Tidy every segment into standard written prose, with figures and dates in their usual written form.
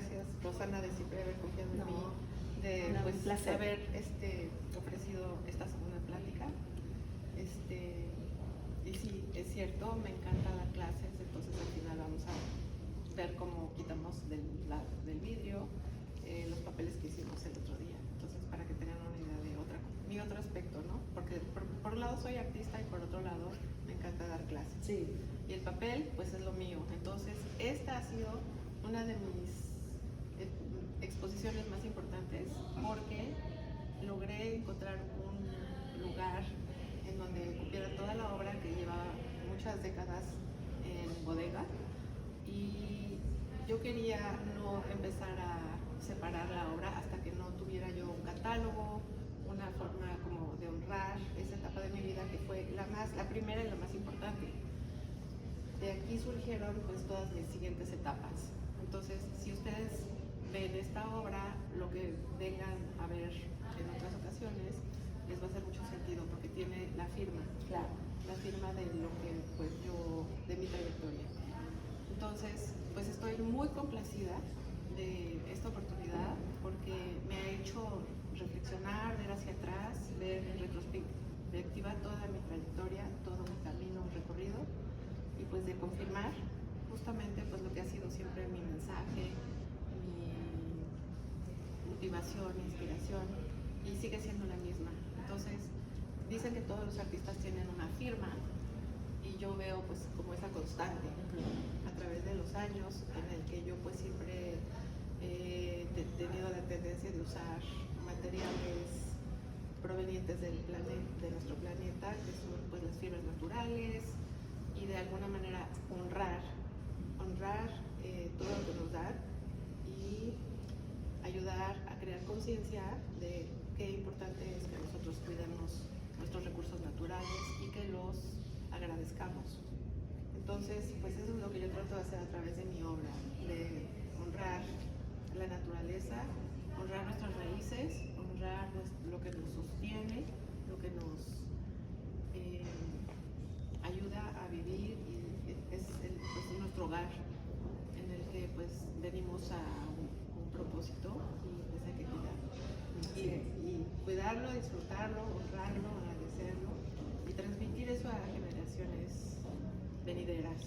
gracias, Rosana, de siempre haber confiado en mí, de no, pues un placer. haber ofrecido esta segunda plática. Y sí, es cierto, me encanta dar clases, entonces al final vamos a ver cómo quitamos del vidrio los papeles que hicimos el otro día. Entonces, para que tengan una idea de mi otro aspecto, ¿no? Porque por un lado soy artista y por otro lado me encanta dar clases. Sí. Y el papel, pues es lo mío. Entonces, esta ha sido una de mis exposiciones más importantes porque logré encontrar un lugar en donde cupiera toda la obra que lleva muchas décadas en bodega, y yo quería no empezar a separar la obra hasta que no tuviera yo un catálogo, una forma como de honrar esa etapa de mi vida que fue la primera y la más importante. De aquí surgieron pues todas mis siguientes etapas. Entonces, si ustedes ven esta obra, lo que vengan a ver en otras ocasiones les va a hacer mucho sentido porque tiene la firma, Claro. la firma de lo que pues de mi trayectoria. Entonces, pues estoy muy complacida de esta oportunidad porque me ha hecho reflexionar, ver hacia atrás, ver en retrospectiva toda mi trayectoria, todo mi camino recorrido, y pues de confirmar justamente pues lo que ha sido siempre mi mensaje, mi motivación, mi inspiración, y sigue siendo la misma. Entonces, dicen que todos los artistas tienen una firma, y yo veo pues como esa constante a través de los años en el que yo pues siempre he tenido la tendencia de usar materiales provenientes de nuestro planeta, que son pues las fibras naturales, y de alguna manera honrar todo lo que nos dan y ayudar a crear conciencia de qué importante es que nosotros cuidemos nuestros recursos naturales y que los agradezcamos. Entonces, pues eso es lo que yo trato de hacer a través de mi obra, de honrar la naturaleza, honrar nuestras raíces, honrar lo que nos sostiene, lo que nos ayuda a vivir, y es pues nuestro hogar en el que pues venimos a un propósito, y pues hay que cuidarlo. Y cuidarlo, disfrutarlo, honrarlo, agradecerlo y transmitir eso a generaciones venideras,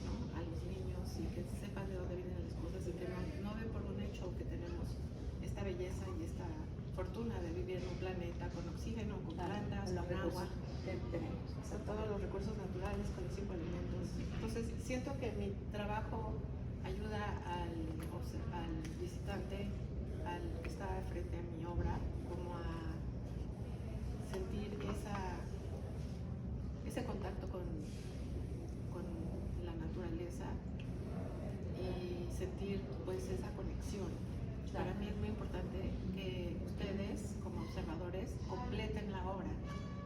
¿no? A los niños, y que sepan de dónde vienen las cosas y que no den por un hecho que tenemos esta belleza y esta fortuna de vivir en un planeta con oxígeno, con plantas, con agua, con todos los recursos naturales, con los 5 elementos. Entonces siento que mi trabajo ayuda al visitante, al que está frente a mi obra, como a sentir ese contacto con la naturaleza y sentir pues esa conexión. Para mí es muy importante que ustedes como observadores completen la obra,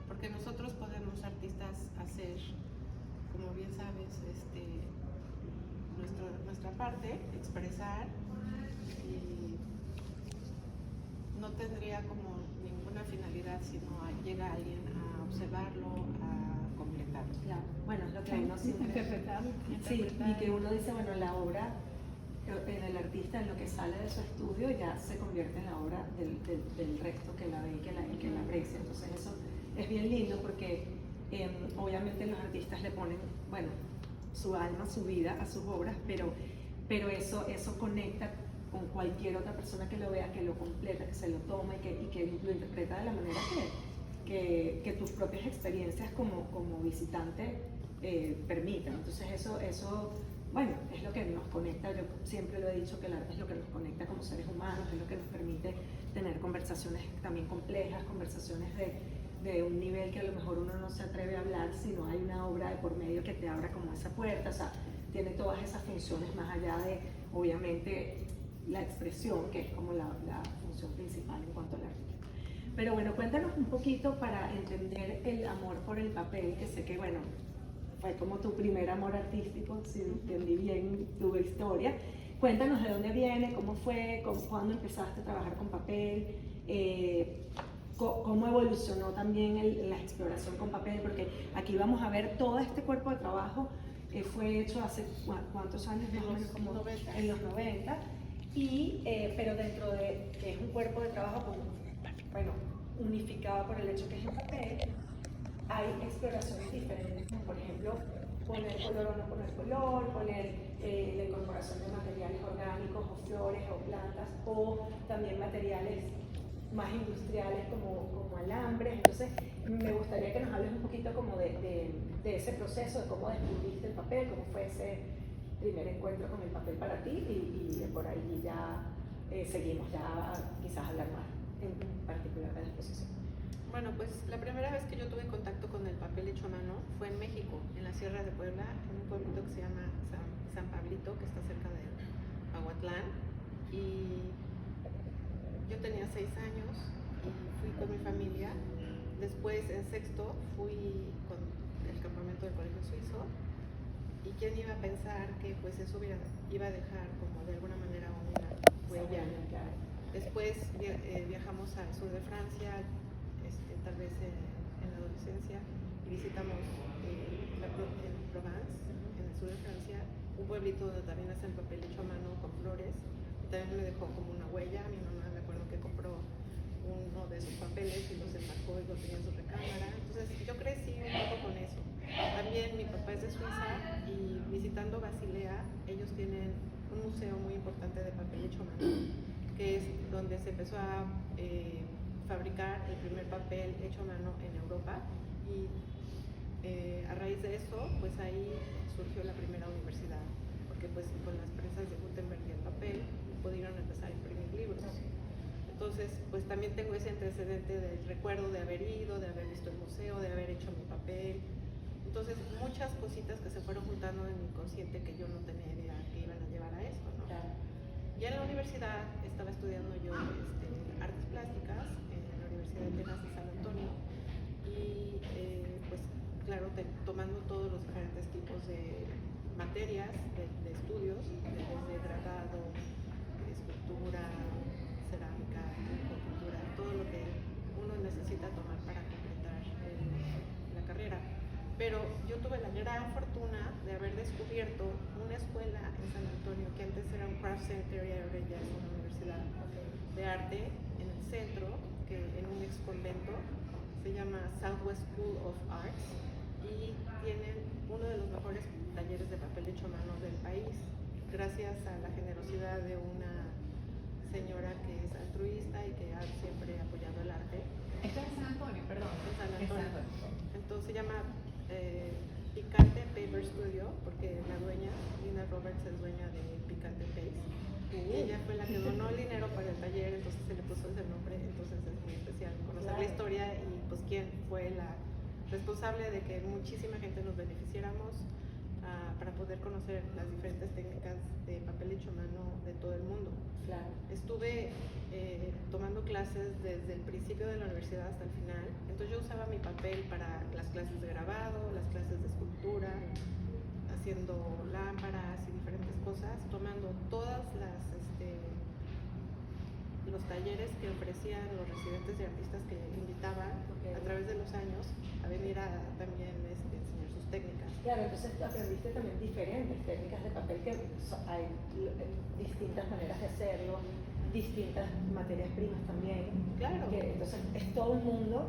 porque nosotros podemos, artistas, hacer, como bien sabes, nuestra parte, expresar, y no tendría como ninguna finalidad si no llega alguien a observarlo, a completarlo. Claro. Bueno, es lo que uno siempre interpretar. Sí, y que uno dice, bueno, la obra en el artista, en lo que sale de su estudio, ya se convierte en la obra del resto que la ve y que la aprecia. Entonces eso es bien lindo porque obviamente los artistas le ponen, bueno, su alma, su vida a sus obras, pero eso conecta con cualquier otra persona que lo vea, que lo completa, que se lo toma y que lo interpreta de la manera que tus propias experiencias como visitante permitan. Entonces eso, bueno, es lo que nos conecta. Yo siempre lo he dicho, que el arte es lo que nos conecta como seres humanos, es lo que nos permite tener conversaciones también complejas, conversaciones de un nivel que a lo mejor uno no se atreve a hablar si no hay una obra de por medio que te abra como esa puerta. O sea, tiene todas esas funciones más allá de, obviamente, la expresión, que es como la función principal en cuanto al arte. Pero bueno, cuéntanos un poquito para entender el amor por el papel, que sé que, bueno, fue como tu primer amor artístico, si entendí bien tu historia. Cuéntanos de dónde viene, cómo fue, cuándo empezaste a trabajar con papel, cómo evolucionó también la exploración con papel, porque aquí vamos a ver todo este cuerpo de trabajo fue hecho hace cuántos años, más o menos, como en los 90, pero dentro de que es un cuerpo de trabajo, bueno, unificado por el hecho que es en papel, hay exploraciones diferentes, como por ejemplo poner color o no poner color, poner la incorporación de materiales orgánicos o flores o plantas, o también materiales más industriales como alambres. Entonces me gustaría que nos hables un poquito como de ese proceso, de cómo descubriste el papel, cómo fue ese primer encuentro con el papel para ti, y por ahí ya seguimos ya quizás a hablar más en particular de la exposición. Bueno, pues la primera vez que yo tuve contacto con el papel hecho a mano fue en México, en la Sierra de Puebla, en un pueblito que se llama San Pablito, que está cerca de Aguatlán. Y yo tenía 6 años y fui con mi familia. Después, en sexto, fui con el campamento del Colegio Suizo. ¿Y quién iba a pensar que pues eso iba a dejar como de alguna manera una huella? Después viajamos al sur de Francia, tal vez en la adolescencia, y visitamos en Provence, en el sur de Francia, un pueblito donde también hacen papel hecho a mano con flores, y también me dejó como una huella. Mi mamá, me acuerdo que compró uno de esos papeles y los empacó y lo tenía en su recámara. Entonces yo crecí un poco con eso. También mi papá es de Suiza, y visitando Basilea, ellos tienen un museo muy importante de papel hecho a mano, que es donde se empezó a fabricar el primer papel hecho a mano en Europa. Y a raíz de eso, pues ahí surgió la primera universidad, porque pues con las presas de Gutenberg y el papel pudieron empezar a imprimir libros. Entonces, pues también tengo ese antecedente del recuerdo de haber ido, de haber visto el museo, de haber hecho mi papel. Entonces, muchas cositas que se fueron juntando en mi inconsciente que yo no tenía idea que iban a llevar a esto, ¿no? Ya en la universidad estaba estudiando yo artes plásticas en la Universidad de Texas de San Antonio, y pues claro, tomando todos los diferentes tipos de materias de estudios, desde grabado, escultura, cerámica, pintura, todo lo que uno necesita tomar para completar la carrera. Pero yo tuve la gran fortuna de haber descubierto una escuela en San Antonio que antes era un craft center y ahora ya es una universidad de arte en el centro, que en un ex convento, se llama Southwest School of Arts, y tienen uno de los mejores talleres de papel hecho a mano del país, gracias a la generosidad de una señora que es altruista y que ha siempre apoyado el arte. Esto es en San Antonio, perdón. En San Antonio. Entonces se llama Picante Paper Studio, porque la dueña, Lina Roberts, es dueña de Picante Paste. Y ella fue la que donó el dinero para el taller, entonces se le puso ese nombre. Entonces es muy especial conocer la historia y pues quién fue la responsable de que muchísima gente nos beneficiáramos para poder conocer las diferentes técnicas de papel hecho a mano de todo el mundo. Claro. Estuve tomando clases desde el principio de la universidad hasta el final. Entonces yo usaba mi papel para las clases de grabado, las clases de escultura, haciendo lámparas y diferentes cosas, tomando todas los talleres que ofrecían los residentes y artistas que invitaban a través de los años a venir a también enseñar sus técnicas. Claro, entonces aprendiste también diferentes técnicas de papel, que hay distintas maneras de hacerlo, distintas materias primas también. Claro. Entonces es todo un mundo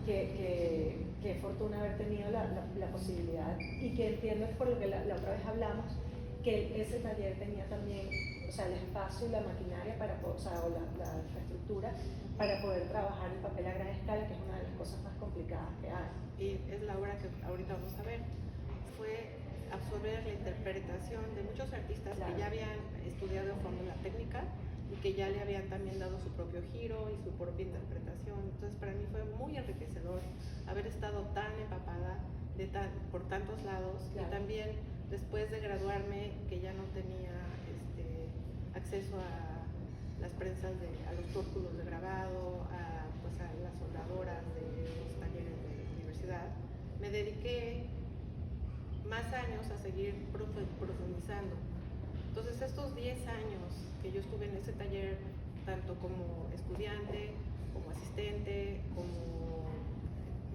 que fortuna haber tenido la posibilidad, y que entiendo es por lo que la otra vez hablamos, que ese taller tenía también, o sea, el espacio y la maquinaria para poder, o la infraestructura para poder trabajar el papel a gran escala, que es una de las cosas más complicadas que hay. Y es la obra que ahorita vamos a ver. Fue absorber la interpretación de muchos artistas que ya habían estudiado a fondo la técnica y que ya le habían también dado su propio giro y su propia interpretación. Entonces para mí fue muy enriquecedor haber estado tan empapada por tantos lados. Y también después de graduarme, que ya no tenía acceso a las prensas, a los círculos de grabado, a las soldadoras de los talleres de la universidad, me dediqué más años a seguir profundizando. Entonces estos 10 años que yo estuve en ese taller, tanto como estudiante, como asistente, como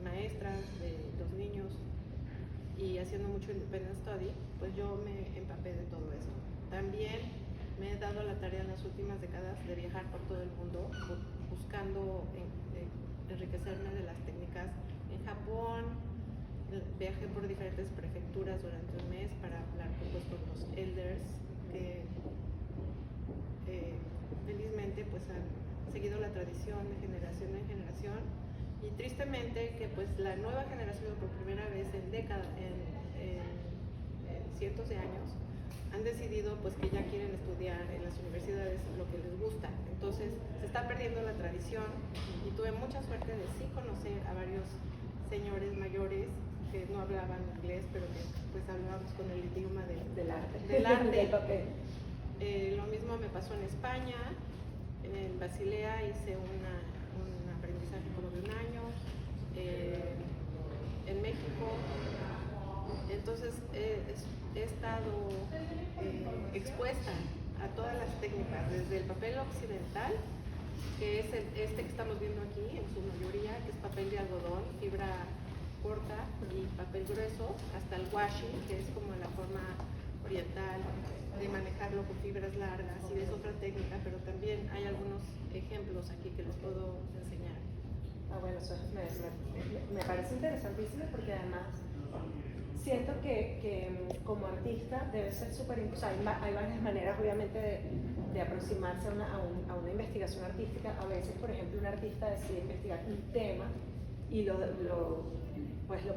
maestra de los niños y haciendo mucho independent study, pues yo me empapé de todo esto. También me he dado la tarea en las últimas décadas de viajar por todo el mundo buscando enriquecerme de las técnicas. En Japón viajé por diferentes prefecturas durante un mes para hablar con los elders que felizmente pues han seguido la tradición de generación en generación, y tristemente que pues la nueva generación por primera vez en décadas, en cientos de años, han decidido pues que ya quieren estudiar en las universidades lo que les gusta. Entonces se está perdiendo la tradición, y tuve mucha suerte de sí conocer a varios señores mayores que no hablaban inglés, pero que pues hablábamos con el idioma del arte. Del papel. Lo mismo me pasó en España. En Basilea hice un aprendizaje como de un año. En México. Entonces he estado expuesta a todas las técnicas, desde el papel occidental, que es este que estamos viendo aquí en su mayoría, que es papel de algodón, fibra corta y papel grueso, hasta el washi, que es como la forma oriental de manejarlo con fibras largas, y es otra técnica, pero también hay algunos ejemplos aquí que les puedo enseñar. Bueno, eso me parece interesantísimo, porque además siento que como artista debe ser súper, o sea, hay varias maneras obviamente de aproximarse a una investigación artística. A veces, por ejemplo, un artista decide investigar un tema y lo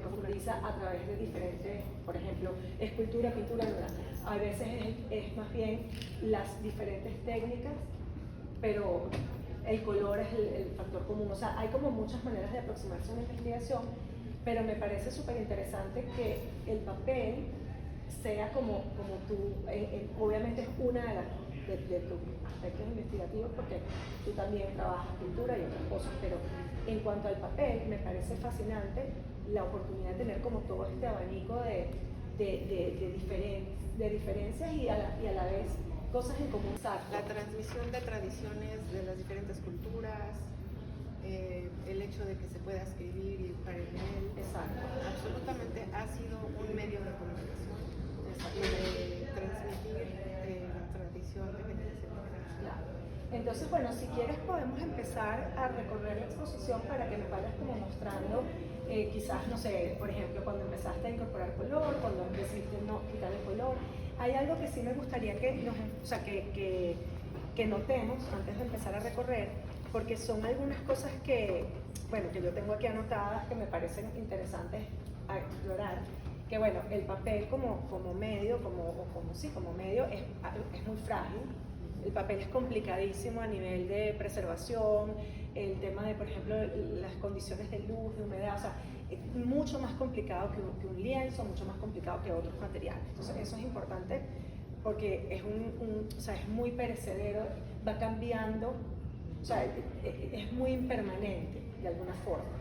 profundiza a través de diferentes, por ejemplo, escultura, pintura, mural. A veces es más bien las diferentes técnicas, pero el color es el factor común. O sea, hay como muchas maneras de aproximarse a una investigación, pero me parece súper interesante que el papel sea como tú, obviamente es una de tus aspectos investigativos, porque tú también trabajas pintura y otras cosas, pero en cuanto al papel, me parece fascinante la oportunidad de tener como todo este abanico de diferencias y a la vez cosas en común. La transmisión de tradiciones de las diferentes culturas, el hecho de que se pueda escribir y dibujar en él. Exacto. Absolutamente ha sido un medio de comunicación, de transmitir la tradición de generación en generación. Claro. Entonces, bueno, si quieres podemos empezar a recorrer la exposición para que nos vayas como mostrando, quizás, no sé, por ejemplo, cuando empezaste a incorporar color, cuando decidiste no quitar el color. Hay algo que sí me gustaría que notemos antes de empezar a recorrer, porque son algunas cosas que yo tengo aquí anotadas que me parecen interesantes a explorar. Que bueno, el papel como medio, como medio es muy frágil. El papel es complicadísimo a nivel de preservación, el tema de, por ejemplo, las condiciones de luz, de humedad, o sea, es mucho más complicado que un lienzo, mucho más complicado que otros materiales. Entonces eso es importante porque es muy perecedero, va cambiando, o sea, es muy impermanente de alguna forma.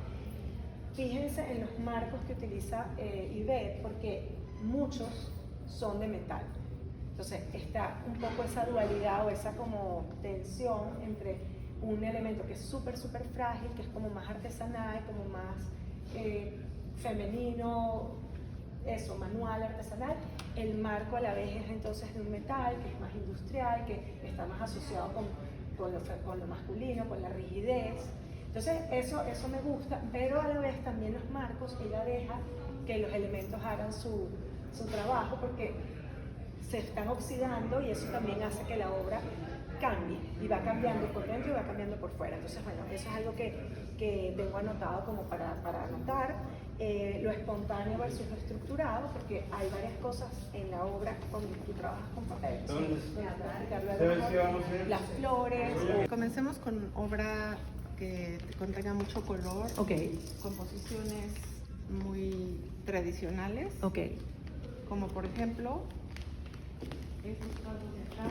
Fíjense en los marcos que utiliza Ivette, porque muchos son de metal. Entonces está un poco esa dualidad o esa como tensión entre un elemento que es súper frágil, que es como más artesanal, como más femenino, eso, manual, artesanal. El marco a la vez es entonces de un metal que es más industrial, que está más asociado con lo masculino, con la rigidez. Entonces eso me gusta, pero a la vez también los marcos, ella deja que los elementos hagan su trabajo, porque se están oxidando y eso también hace que la obra cambie, y va cambiando por dentro y va cambiando por fuera. Entonces, bueno, eso es algo que tengo anotado como para anotar. Lo espontáneo versus lo estructurado, porque hay varias cosas en la obra cuando tú trabajas con papel. Las flores. Comencemos con obra que contenga mucho color, composiciones muy tradicionales, como por ejemplo estos cuadros de acá,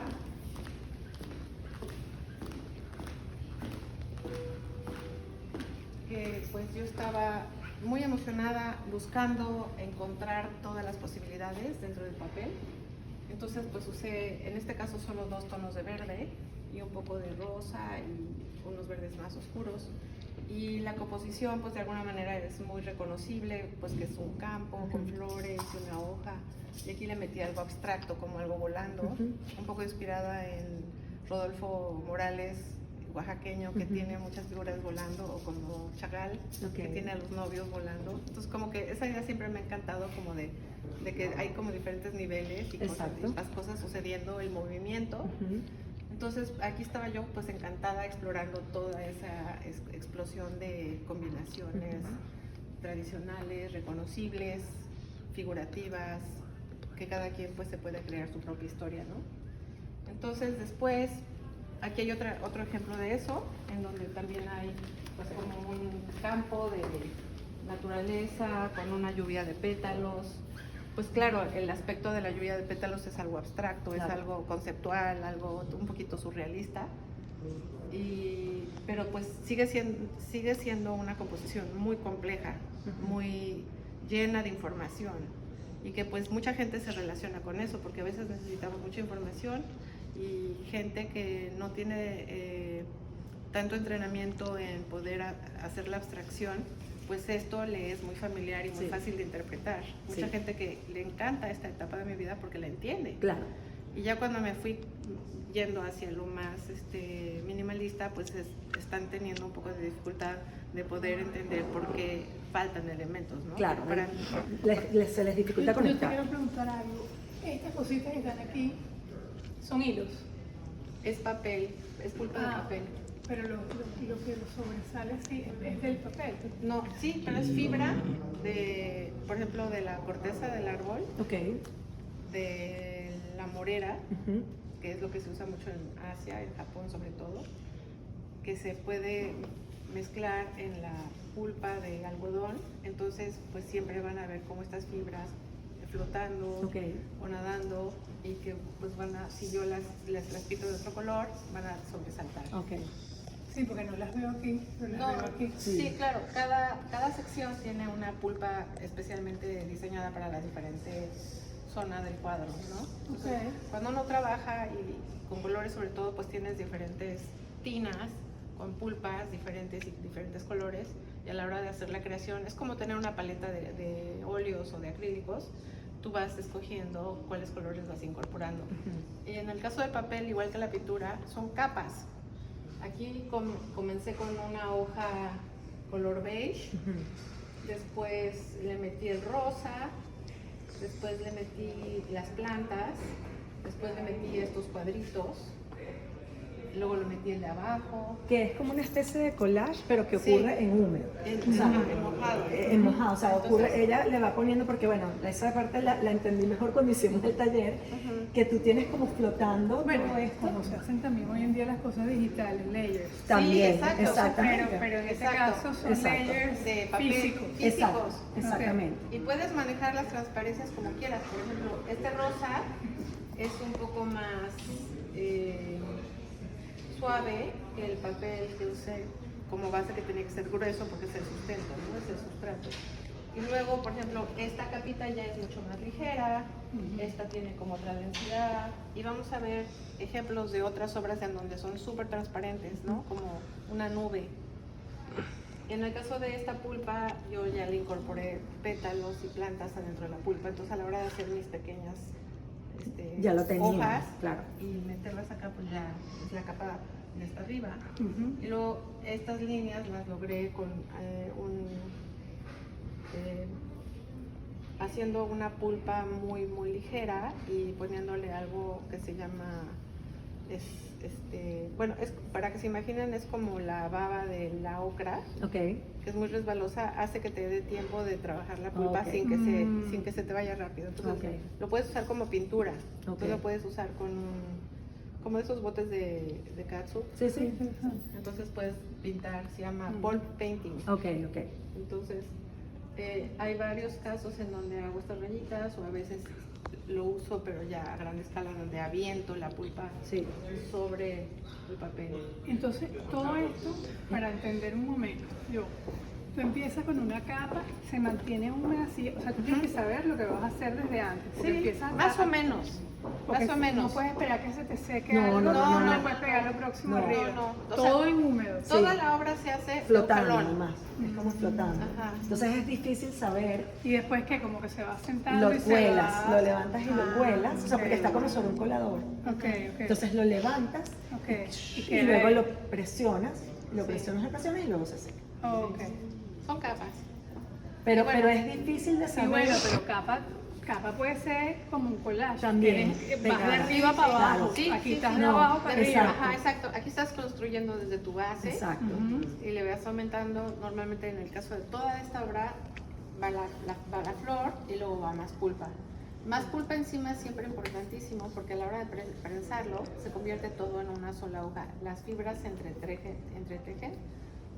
que pues yo estaba muy emocionada buscando encontrar todas las posibilidades dentro del papel. Entonces pues usé, en este caso, solo 2 tonos de verde y un poco de rosa y unos verdes más oscuros, Y la composición, pues de alguna manera es muy reconocible, pues que es un campo con flores y una hoja. Y aquí le metí algo abstracto, como algo volando, un poco inspirada en Rodolfo Morales, oaxaqueño, que tiene muchas figuras volando, o como Chagall, que tiene a los novios volando. Entonces como que esa idea siempre me ha encantado, como de que hay como diferentes niveles y las cosas sucediendo, el movimiento. Entonces aquí estaba yo pues encantada explorando toda esa explosión de combinaciones tradicionales, reconocibles, figurativas, que cada quien pues se puede crear su propia historia, ¿no? Entonces después, aquí hay otro ejemplo de eso, en donde también hay pues como un campo de naturaleza con una lluvia de pétalos. Pues claro, el aspecto de la lluvia de pétalos es algo abstracto, claro, es algo conceptual, algo un poquito surrealista, pero pues sigue siendo una composición muy compleja, muy llena de información, y que pues mucha gente se relaciona con eso, porque a veces necesitamos mucha información y gente que no tiene tanto entrenamiento en poder hacer la abstracción, pues esto le es muy familiar y muy fácil de interpretar. Mucha gente que le encanta esta etapa de mi vida porque la entiende. Claro. Y ya cuando me fui yendo hacia lo más minimalista, pues están teniendo un poco de dificultad de poder entender por qué faltan elementos, ¿no? Claro, se les dificulta conectar. Yo te quiero preguntar algo. Estas cositas que están aquí son hilos. Es papel, es pulpa de papel. Pero lo que sobresale sí es del papel. No, sí, pero es fibra por ejemplo, de la corteza del árbol, de la morera, que es lo que se usa mucho en Asia, en Japón sobre todo, que se puede mezclar en la pulpa de algodón. Entonces pues siempre van a ver como estas fibras flotando o nadando, y que pues si yo las pinto de otro color, van a sobresaltar. Sí, porque no las veo aquí, veo aquí. Sí, claro, cada sección tiene una pulpa especialmente diseñada para la diferente zona del cuadro, ¿no? Entonces, cuando uno trabaja y con colores sobre todo, pues tienes diferentes tinas con pulpas diferentes y diferentes colores, y a la hora de hacer la creación es como tener una paleta de óleos o de acrílicos. Tú vas escogiendo cuáles colores vas incorporando. Y en el caso del papel, igual que la pintura, son capas. Aquí comencé con una hoja color beige, después le metí el rosa, después le metí las plantas, después le metí estos cuadritos, luego le metí el de abajo. Que es como una especie de collage, pero que ocurre en húmedo. En mojado. En mojado, o sea, ocurre, ella le va poniendo, porque bueno, esa parte la entendí mejor cuando hicimos el taller, que tú tienes como flotando todo esto. Como se hacen también hoy en día las cosas digitales, layers. También, exacto, exactamente. Pero en este caso son layers de papel físicos. físicos. Exactamente. Y puedes manejar las transparencias como quieras. Por ejemplo, este rosa es un poco más suave que el papel que usé como base, que tenía que ser grueso porque es el sustento, ¿no? Es el sustrato. Y luego, por ejemplo, esta capita ya es mucho más ligera, esta tiene como otra densidad, y vamos a ver ejemplos de otras obras en donde son súper transparentes, ¿no? Como una nube. En el caso de esta pulpa, yo ya le incorporé pétalos y plantas adentro de la pulpa, entonces a la hora de hacer mis pequeñas ya lo tenía, hojas, claro, y meterlas acá, pues ya es la capa de hasta arriba. Y luego estas líneas las logré con haciendo una pulpa muy muy ligera y poniéndole algo que se llama bueno, es, para que se imaginen, es como la baba de la ocra, que es muy resbalosa, hace que te dé tiempo de trabajar la pulpa sin que se te vaya rápido. Entonces lo puedes usar como pintura, entonces lo puedes usar como esos botes de catsup. Sí. Entonces puedes pintar, se llama pulp painting. Entonces hay varios casos en donde hago estas rayitas, o a veces lo uso pero ya a gran escala, donde aviento la pulpa sobre el papel. Entonces, todo esto, para entender un momento, tú empiezas con una capa, se mantiene húmeda así, o sea, tú tienes que saber lo que vas a hacer desde antes. Sí, más o menos. No puedes esperar que se te seque no, algo, no puedes pegarlo próximo No. arriba. No, o Todo sea, en húmedo. Toda Sí. la obra se hace Flotando, de un jalón. además. Es como flotando. Ajá. Entonces es difícil saber. Y después que como que se va sentando Lo y se cuelas, va. lo levantas y lo cuelas, o sea, porque ok. está como sobre un colador. Ok, ok. Entonces lo levantas ok. y luego lo presionas, lo presionas y luego se seca. Ok. Son capas. Pero, Bueno. pero es difícil de Sí, saber. bueno, pero capa puede ser como un collage. También, Vas de pegada. arriba para abajo. Claro. Sí, Aquí sí, estás sí. de No, abajo para arriba. exacto. Ajá, exacto. Aquí estás construyendo desde tu base. Exacto. Ujú. Y le vas aumentando. Normalmente en el caso de toda esta obra va va la flor y luego va más pulpa. Más pulpa encima es siempre importantísimo porque a la hora de prensarlo se convierte todo en una sola hoja. Las fibras se entretejen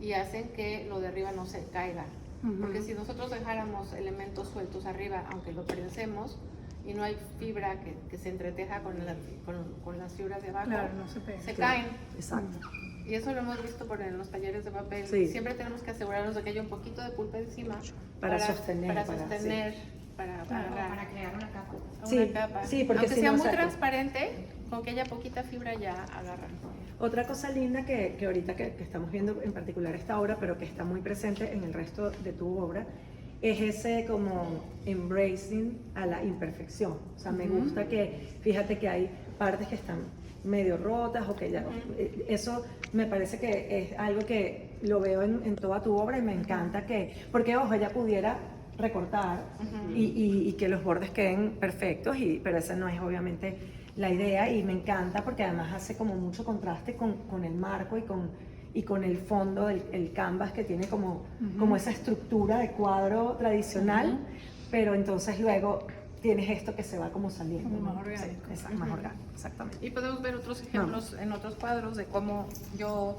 y hacen que lo de arriba no se caiga. Ujú. Porque si nosotros dejáramos elementos sueltos arriba, aunque lo prensemos, y no hay fibra que se entreteja con las fibras de abajo, Claro, no se pega. se Claro, caen. Exacto. Y eso lo hemos visto en los talleres de papel. Sí. Siempre tenemos que asegurarnos de que haya un poquito de pulpa encima Para sostener, para para- sostener, para Claro, agarrar para crear una capa. Sí, una capa. sí, porque aunque si sea no, muy exacto. transparente, con que haya poquita fibra ya agarran. Otra cosa linda que ahorita que estamos viendo en particular esta obra, pero que está muy presente en el resto de tu obra, es ese como embracing a la imperfección. O sea, me gusta que, fíjate que hay partes que están medio rotas o que ya... Eso me parece que es algo que lo veo en toda tu obra y me encanta que... Porque, ojo, ella pudiera recortar y que los bordes queden perfectos, pero esa no es obviamente la idea y me encanta porque además hace como mucho contraste con el marco y con el fondo el canvas que tiene como esa estructura de cuadro tradicional, pero entonces luego tienes esto que se va como saliendo. Como más ¿no? orgánico. Sí, exacto, más orgánico, exactamente. Y podemos ver otros ejemplos en otros cuadros de cómo yo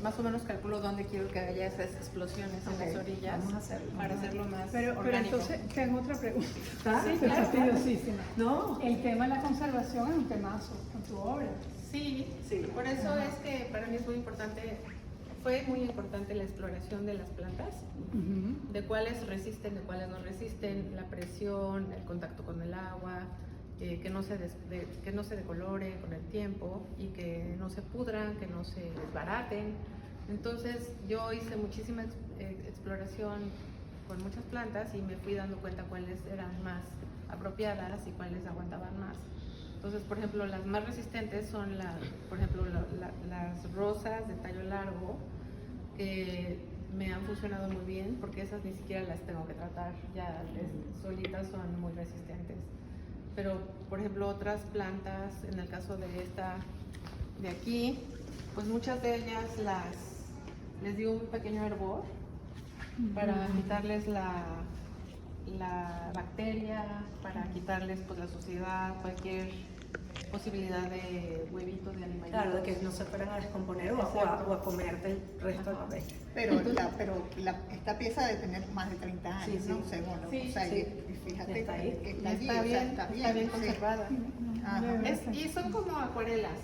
más o menos calculo dónde quiero que haya esas explosiones en las Ok, orillas vamos a hacerlo. para hacerlo más Pero orgánico. entonces tengo otra pregunta. ¿Está? Sí, fastidiosísima. No. El tema de la conservación es un temazo con tu obra. Sí, Sí. por eso es que para mí es muy importante, fue muy importante la exploración de las plantas, de cuáles resisten, de cuáles no resisten, la presión, el contacto con el agua, que no se decolore con el tiempo y que no se pudran, que no se desbaraten. Entonces yo hice muchísima exploración con muchas plantas y me fui dando cuenta cuáles eran más apropiadas y cuáles aguantaban más. Entonces, por ejemplo, las más resistentes son las rosas de tallo largo, que me han funcionado muy bien porque esas ni siquiera las tengo que tratar, ya solitas son muy resistentes. Pero, por ejemplo, otras plantas, en el caso de esta de aquí, pues muchas de ellas les digo un pequeño hervor para quitarles la bacteria, para quitarles pues la suciedad, cualquier posibilidad de huevitos de animalitos. Claro, de que no se fueran a descomponer o a comerte el resto del papel. Pero esta pieza debe tener más de 30 años, Sí, sí. ¿no? Según lo Sí, o sea, sí. y fíjate Está ahí. que Y está allí, está o bien, sea, está bien sí. conservada. Ajá. Y son como acuarelas.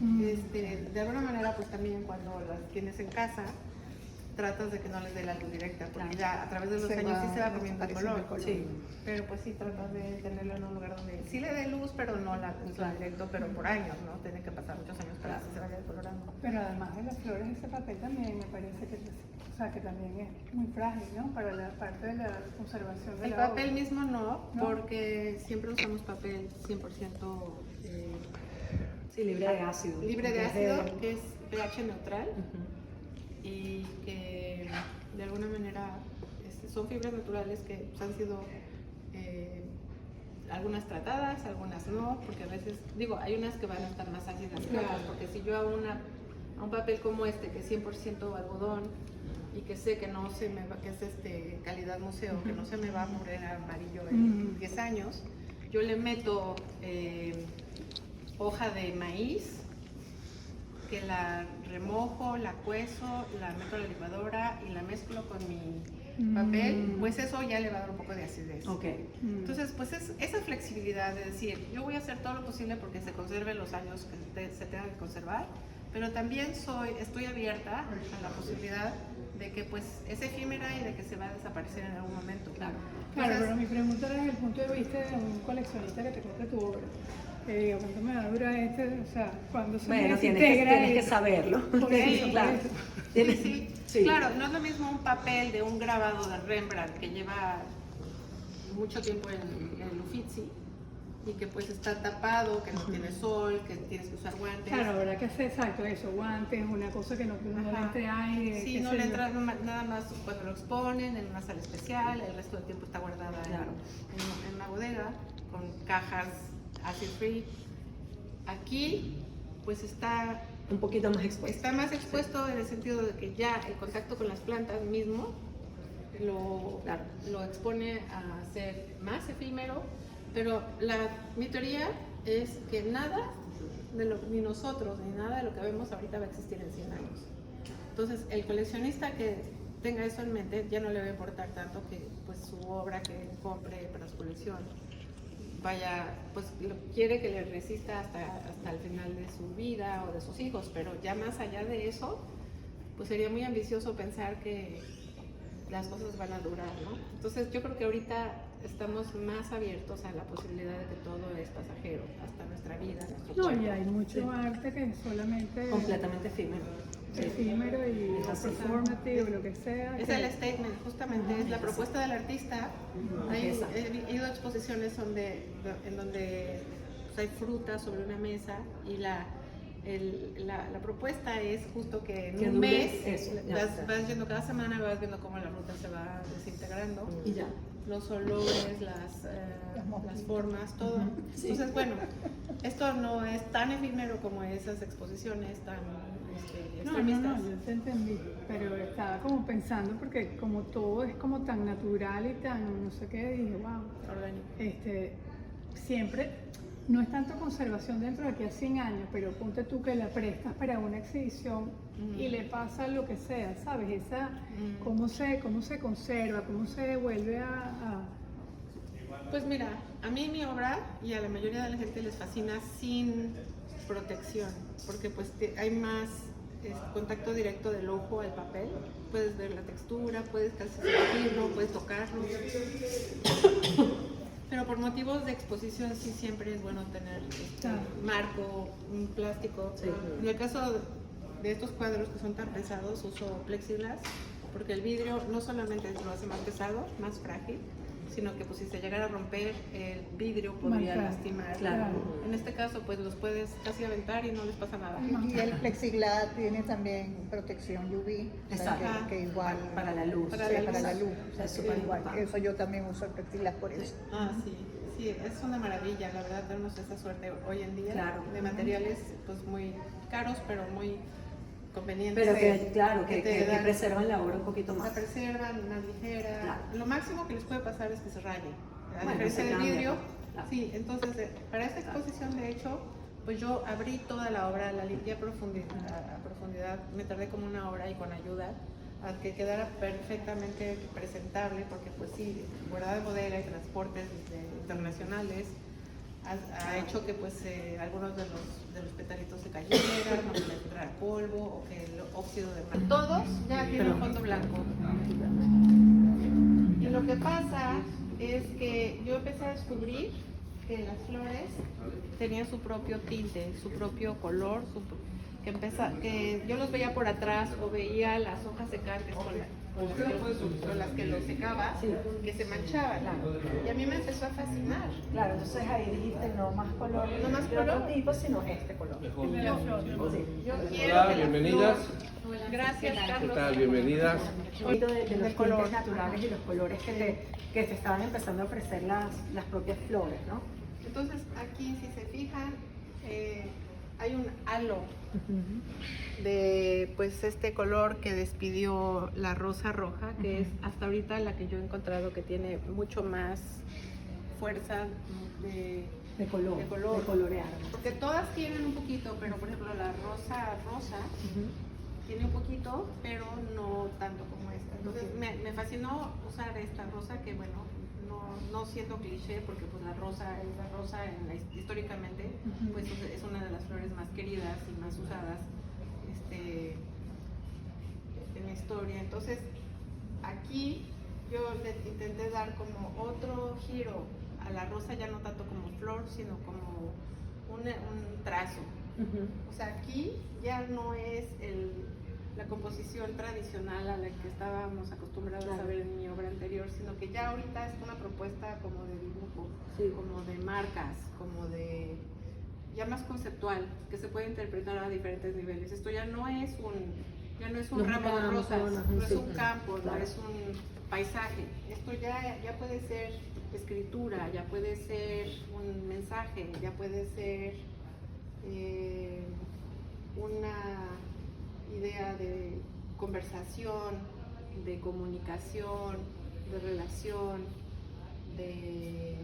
De alguna manera, pues también cuando las tienes en casa, tratas de que no les dé la luz directa, porque ya a través de los Se años sí va se va comiendo el desapareciendo color. el color. Sí. Pero pues sí tratas de tenerlo en un lugar donde sí le dé luz, pero no la luz directo, pero por años, ¿no? Tiene que pasar muchos años para que se vaya decolorando. Pero además de las flores, ese papel también me parece que también es muy frágil, ¿no? Para la parte de la conservación de El la papel obra. mismo no, ¿No? porque siempre usamos papel 100% Sí, libre de ácido. libre de En vez ácido, que es pH neutral Ujú. y que de alguna manera son fibras naturales que pues, han sido algunas tratadas, algunas no, porque a veces, digo, hay unas que van a estar más ácidas que otras, porque si yo hago a un papel como este, que es 100% algodón, y que sé que no se me va, que es calidad museo, que no se me va a morir amarillo en 10 años, yo le meto hoja de maíz, que la remojo, la cuezo, la meto a la licuadora y la mezclo con mi papel, pues eso ya le va a dar un poco de acidez. Ok. Entonces, pues es esa flexibilidad de decir, yo voy a hacer todo lo posible porque se conserve los años que se tengan que conservar, pero también estoy abierta a la posibilidad de que pues es efímera y de que se va a desaparecer en algún momento. Claro. Claro, Entonces, pero mi pregunta era desde el punto de vista de un coleccionista que te compre tu obra. ¿cuánto me va a durar este? O sea, ¿cuándo se Bueno, tienes desintegra que esto? saberlo. Por eso, por Claro. eso. Tienes- Sí, sí. claro, no es lo mismo un papel de un grabado de Rembrandt que lleva mucho tiempo en el Uffizi y que pues está tapado, que no tiene sol, que tienes que usar guantes. Claro, habrá que hacer exacto eso, guantes, una cosa que no le Ajá. entre aire. Sí, qué no sé le yo. entra nada más cuando lo exponen en una sala especial, el resto del tiempo está guardada Claro. en una bodega con cajas acid free. Aquí pues está Un poquito más expuesto. Está más expuesto en el sentido de que ya el contacto con las plantas mismo Claro. lo expone a ser más efímero, pero mi teoría es que nada ni nosotros, ni nada de lo que vemos ahorita va a existir en 100 años. Entonces, el coleccionista que tenga eso en mente ya no le va a importar tanto que pues su obra que compre para su colección vaya, pues quiere que le resista hasta el final de su vida o de sus hijos, pero ya más allá de eso, pues sería muy ambicioso pensar que las cosas van a durar, ¿no? Entonces yo creo que ahorita estamos más abiertos a la posibilidad de que todo es pasajero, hasta nuestra vida, nuestro No, cuerpo. y hay mucho arte que es solamente Completamente efímero. Sí. efímero y Es así. performative o lo que sea. Es que- el statement, justamente, es la propuesta del artista. Exacto. He ido a exposiciones en donde pues, hay fruta sobre una mesa y la propuesta es justo que en Que un dure mes eso, ya. vas yendo cada semana, vas viendo cómo la fruta se va desintegrando. Y ya. Los olores, las formas, todo. Sí. Entonces, bueno, esto no es tan efímero como esas exposiciones tan No, no, extremistas. no, yo te entendí, pero estaba como pensando porque como todo es como tan natural y tan no sé qué, dije, wow, Orgánico. siempre, no es tanto conservación dentro de aquí a 100 años, pero ponte tú que la prestas para una exhibición y le pasa lo que sea, ¿sabes? Cómo se conserva, cómo se vuelve a Pues mira, a mí mi obra y a la mayoría de la gente les fascina sin protección, porque pues hay más contacto directo del ojo al papel, puedes ver la textura, puedes casi sentirlo, puedes tocarlo. Pero por motivos de exposición sí siempre es bueno tener Claro. marco, un plástico. Sí. En el caso de estos cuadros que son tan pesados uso plexiglas, porque el vidrio no solamente lo hace más pesado, más frágil, sino que pues si se llegara a romper el vidrio podría Marcar. lastimar. Claro. En este caso pues los puedes casi aventar y no les pasa nada. Y el plexiglas tiene también protección UV, o sea, Exacto. que igual Para la luz. Para sí, la para luz. la luz. O sea, Es que súper igual, importante. eso yo también uso el plexiglas por eso. Ah, sí, sí, es una maravilla, la verdad, tenemos esa suerte hoy en día Claro. de materiales pues muy caros, pero muy convenientes. Pero que, claro, que te dan- preservan la obra un poquito la más. preservan, más ligera. Claro. Lo máximo que les puede pasar es que se raye. A Bueno, diferencia se del cambia, vidrio, claro. sí, entonces para esta Claro. exposición de hecho, pues yo abrí toda la obra, la limpié a profundidad, me tardé como una hora y con ayuda a que quedara perfectamente presentable, porque pues sí, guardada de bodega y transportes internacionales ha hecho que pues algunos de los petalitos se cayeran, o que le entrara polvo, o que el óxido de mar. Todos ya tienen un fondo blanco. Y lo que pasa es que yo empecé a descubrir que las flores tenían su propio tinte, su propio color, que yo los veía por atrás o veía las hojas secantes con las que los secaba, Sí. que se manchaban. Y a mí me empezó a fascinar. Claro, entonces ahí dijiste no más color, No más de otro color. tipo, sino este color. Yo quiero Hola, que la bienvenidas. flor- Gracias, ¿Qué Carlos. tal? Bienvenidas. Un poquito de los Del colores color. naturales y los colores que te estaban empezando a ofrecer las propias flores, ¿no? Entonces, aquí, si se fijan, hay un halo de pues este color que despidió la rosa roja, que es hasta ahorita la que yo he encontrado que tiene mucho más fuerza De color, de color. de colorear. porque todas tienen un poquito, pero por ejemplo la rosa tiene un poquito, pero no tanto como esta. Entonces me fascinó usar esta rosa que bueno, no siendo cliché, porque pues la rosa históricamente pues es una de las flores más queridas y más usadas en la historia. Entonces aquí yo le intenté dar como otro giro a la rosa, ya no tanto como flor, sino como un trazo. O sea, aquí ya no es la composición tradicional a la que estábamos acostumbrados Claro. a ver en mi obra anterior, sino que ya ahorita es una propuesta como de dibujo, Sí. como de marcas, como de ya más conceptual, que se puede interpretar a diferentes niveles. Esto ya no es un No ramo de ramos, rosas, no, no es sí. un campo, Claro. no es un paisaje. Esto ya puede ser escritura, ya puede ser un mensaje, ya puede ser una idea de conversación, de comunicación, de relación, de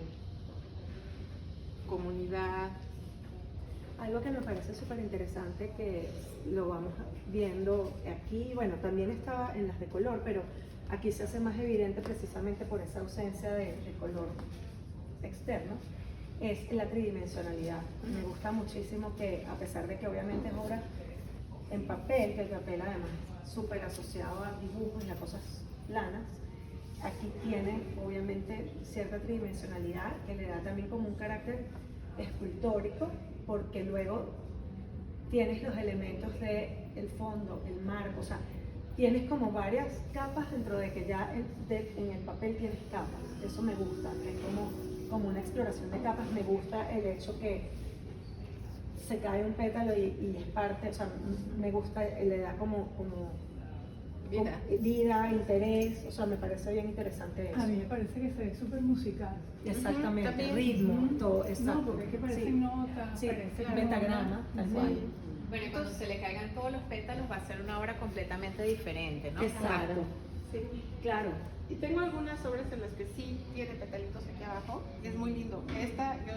comunidad. Algo que me parece súper interesante que lo vamos viendo aquí, bueno, también estaba en las de color, pero aquí se hace más evidente precisamente por esa ausencia de color externo, es la tridimensionalidad. Me gusta muchísimo que, a pesar de que obviamente es obra en papel, que el papel además es súper asociado a dibujos y a cosas planas, aquí tiene obviamente cierta tridimensionalidad que le da también como un carácter escultórico, porque luego tienes los elementos del fondo, el marco, o sea, tienes como varias capas dentro de que ya en el papel tienes capas. Eso me gusta, es como una exploración de capas. Me gusta el hecho que se cae un pétalo y es parte, o sea, me gusta, le da como vida, interés, o sea, me parece bien interesante eso. A mí me parece que se ve súper musical. Exactamente, También. ritmo, todo, exacto. No, porque es que parecen Sí. notas, Sí, parece pentagrama, tal Sí. cual. Bueno, y cuando se le caigan todos los pétalos va a ser una obra completamente diferente, ¿no? Exacto, Sí. claro. Y tengo algunas obras en las que sí tiene petalitos aquí abajo y es muy lindo. Esta yo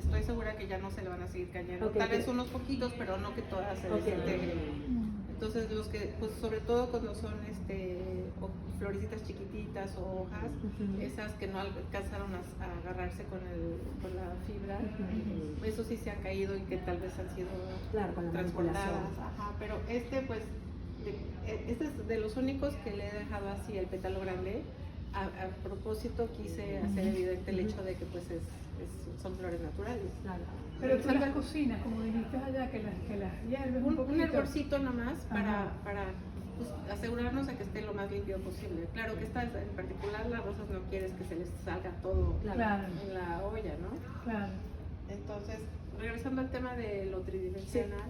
estoy segura que ya no se le van a seguir cayendo. Ok, Tal vez ok. unos poquitos, pero no que todas se Ok. desintegren. Entonces los que, pues sobre todo cuando son florecitas chiquititas o hojas, Ujú. esas que no alcanzaron a agarrarse con la fibra, Ujú. eso sí se han caído y que tal vez han sido Claro, con la transportadas. manipulación. Ajá, pero pues este es de los únicos que le he dejado así el pétalo grande. A propósito quise hacer evidente el hecho de que pues son flores naturales. Claro. Pero tú las cocinas, como dijiste allá, que las hierves un Un poquito. hervorcito nomás Ajá. para pues, asegurarnos de que esté lo más limpio posible. Claro que estas en particular las rosas no quieres que se les salga todo Claro, en la olla, ¿no? claro. Entonces, regresando al tema de lo tridimensional,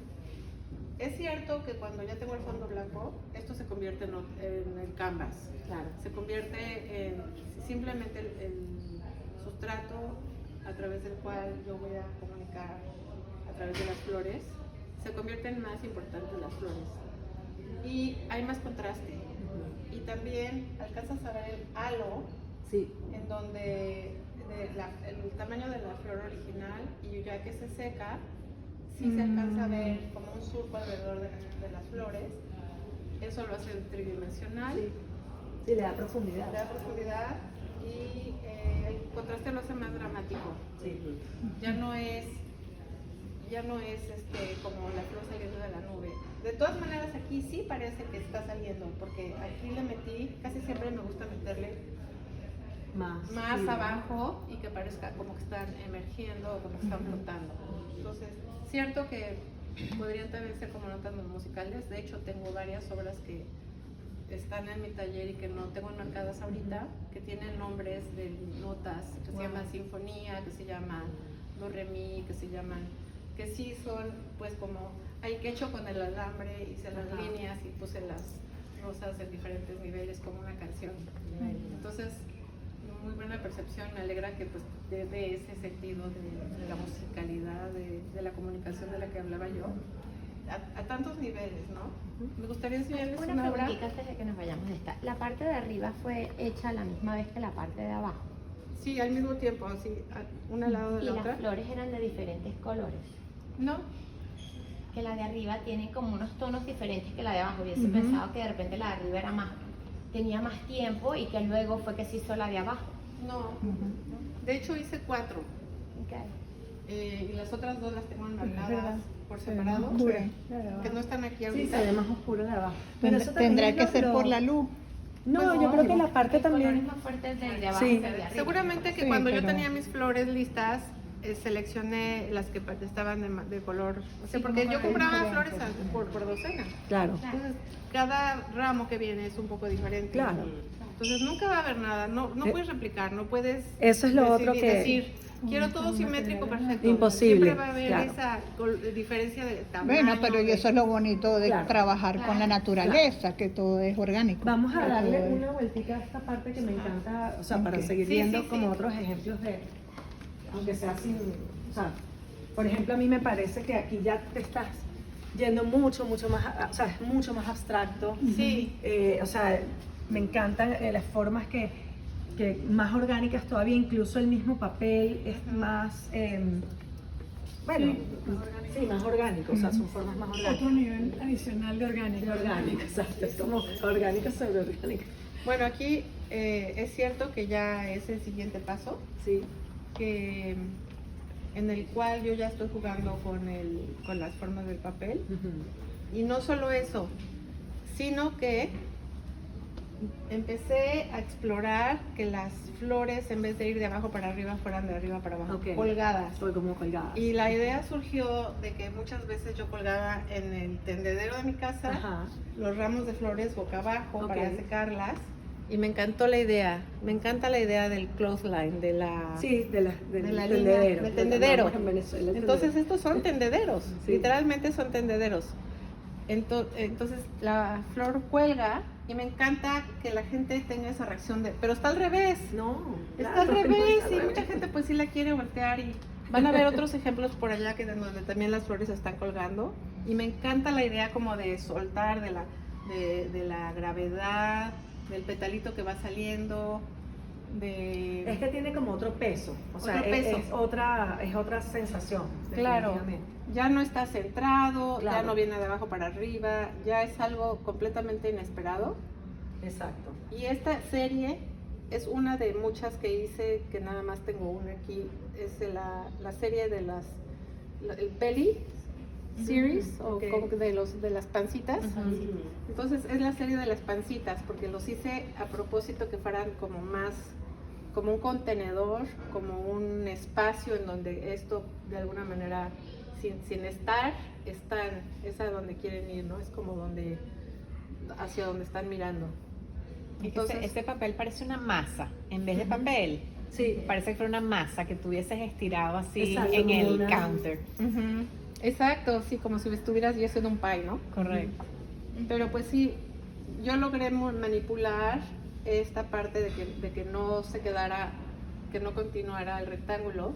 es cierto que cuando ya tengo el fondo blanco, esto se convierte en el canvas. Claro. Se convierte en simplemente el sustrato a través del cual yo voy a comunicar a través de las flores. Se convierten más importantes las flores. Y hay más contraste. Y también alcanzas a ver el halo, Sí, en donde el tamaño de la flor original, y ya que se seca, sí se alcanza a ver como un surco alrededor de las flores. Eso lo hace tridimensional, sí, le da profundidad. le da profundidad y el contraste lo hace más dramático. Sí. Ya no es como la flor saliendo de la nube. De todas maneras aquí sí parece que está saliendo, porque aquí le metí, casi siempre me gusta meterle más sí. abajo y que parezca como que están emergiendo o como que están flotando. Entonces, cierto que podrían también ser como notas musicales. De hecho, tengo varias obras que están en mi taller y que no tengo enmarcadas ahorita, que tienen nombres de notas, que se llaman sinfonía, que se llaman do re mi, que se llaman, que sí son pues como, hay que hecho con el alambre, hice las Ajá. líneas y puse las rosas en diferentes niveles como una canción. Entonces, muy buena percepción, me alegra que pues de ese sentido de la musicalidad, de la comunicación de la que hablaba yo, a tantos niveles, ¿no? Me gustaría enseñarles Una una obra. preguntita antes de que nos vayamos de esta. ¿La parte de arriba fue hecha a la misma vez que la parte de abajo? Sí, al mismo tiempo, así, una al lado de Y la las otra. flores eran de diferentes colores. No, Que la de arriba tiene como unos tonos diferentes que la de abajo. Hubiese Ujú. pensado que de repente la de arriba era tenía más tiempo y que luego fue que se hizo la de abajo. no. De hecho hice 4 Okay. y las otras 2 las tengo Es verdad. enmarcadas por Se ve más separado, oscura, Sí. claro. que no están aquí Sí, ahorita. se ve más oscuro de abajo. Pero eso también Tendrá es que ser lo- por la luz. No, Pues, yo creo que la El parte color es también... más fuerte del de abajo Sí. que el de arriba. Seguramente que Sí, cuando yo pero- tenía mis flores listas, seleccioné las que estaban de color, o sea, Sí, porque como yo colores compraba diferentes. flores por docena. Claro. Entonces, cada ramo que viene es un poco diferente. Claro. Entonces, nunca va a haber nada, no puedes replicar, no puedes Eso es lo otro que- decir, quiero todo simétrico, perfecto. Imposible, Siempre va a haber claro. esa diferencia de tamaño. Bueno, pero y eso es lo bonito de Claro. trabajar con la naturaleza, que todo es orgánico. Vamos a Que darle todo es- una vueltica a esta parte que me encanta, o sea, para Ok. seguir Sí, viendo sí, como sí. otros ejemplos de, aunque sea sin, o sea, por ejemplo, a mí me parece que aquí ya te estás yendo mucho más, o sea, es mucho más abstracto. Sí. O sea, me encantan las formas que más orgánicas todavía, incluso el mismo papel es más, bueno, sí, más orgánico, o sea, son formas más orgánicas. Otro nivel adicional de orgánico. Orgánico, exacto, es como orgánica sobre orgánica. Bueno, aquí es cierto que ya es el siguiente paso, Sí. que en el cual yo ya estoy jugando con las formas del papel. Y no solo eso, sino que empecé a explorar que las flores, en vez de ir de abajo para arriba, fueran de arriba para abajo, Ok. colgadas. Soy como colgada. Y la idea surgió de que muchas veces yo colgaba en el tendedero de mi casa Ajá. los ramos de flores boca abajo Ok. para secarlas. Y me encantó la idea, me encanta la idea del clothesline, de la... Sí, de la línea, del tendedero. En Venezuela, el Entonces tendedero. estos son tendederos, Sí. literalmente son tendederos. Entonces la flor cuelga y me encanta que la gente tenga esa reacción de, pero está al revés, No, está claro, al revés está y al mucha revés. gente pues sí la quiere voltear y van a ver otros ejemplos por allá que donde también las flores están colgando y me encanta la idea como de soltar de la gravedad, del petalito que va saliendo, de... Es que tiene como otro peso, o sea, Otro peso. es otra sensación. Claro, definitivamente. ya no está centrado, ya Claro. no viene de abajo para arriba, ya es algo completamente inesperado. Exacto. Y esta serie es una de muchas que hice, que nada más tengo una aquí, es la serie de el Belly Series, o Ok. como que de las pancitas. Ujú. Entonces es la serie de las pancitas, porque los hice a propósito que fueran como más, como un contenedor, como un espacio en donde esto de alguna manera, sin estar, están, es a donde quieren ir, ¿no? Es como hacia donde están mirando. Entonces, ese papel parece una masa, en vez de papel. Sí, Parece que fuera una masa que tú hubieses estirado así Exacto, en como el una- counter. Ujú. Exacto, sí, como si estuvieras yo haciendo un pie, ¿no? Correcto. Pero pues sí, yo logré manipular esta parte de que no se quedara, que no continuara el rectángulo,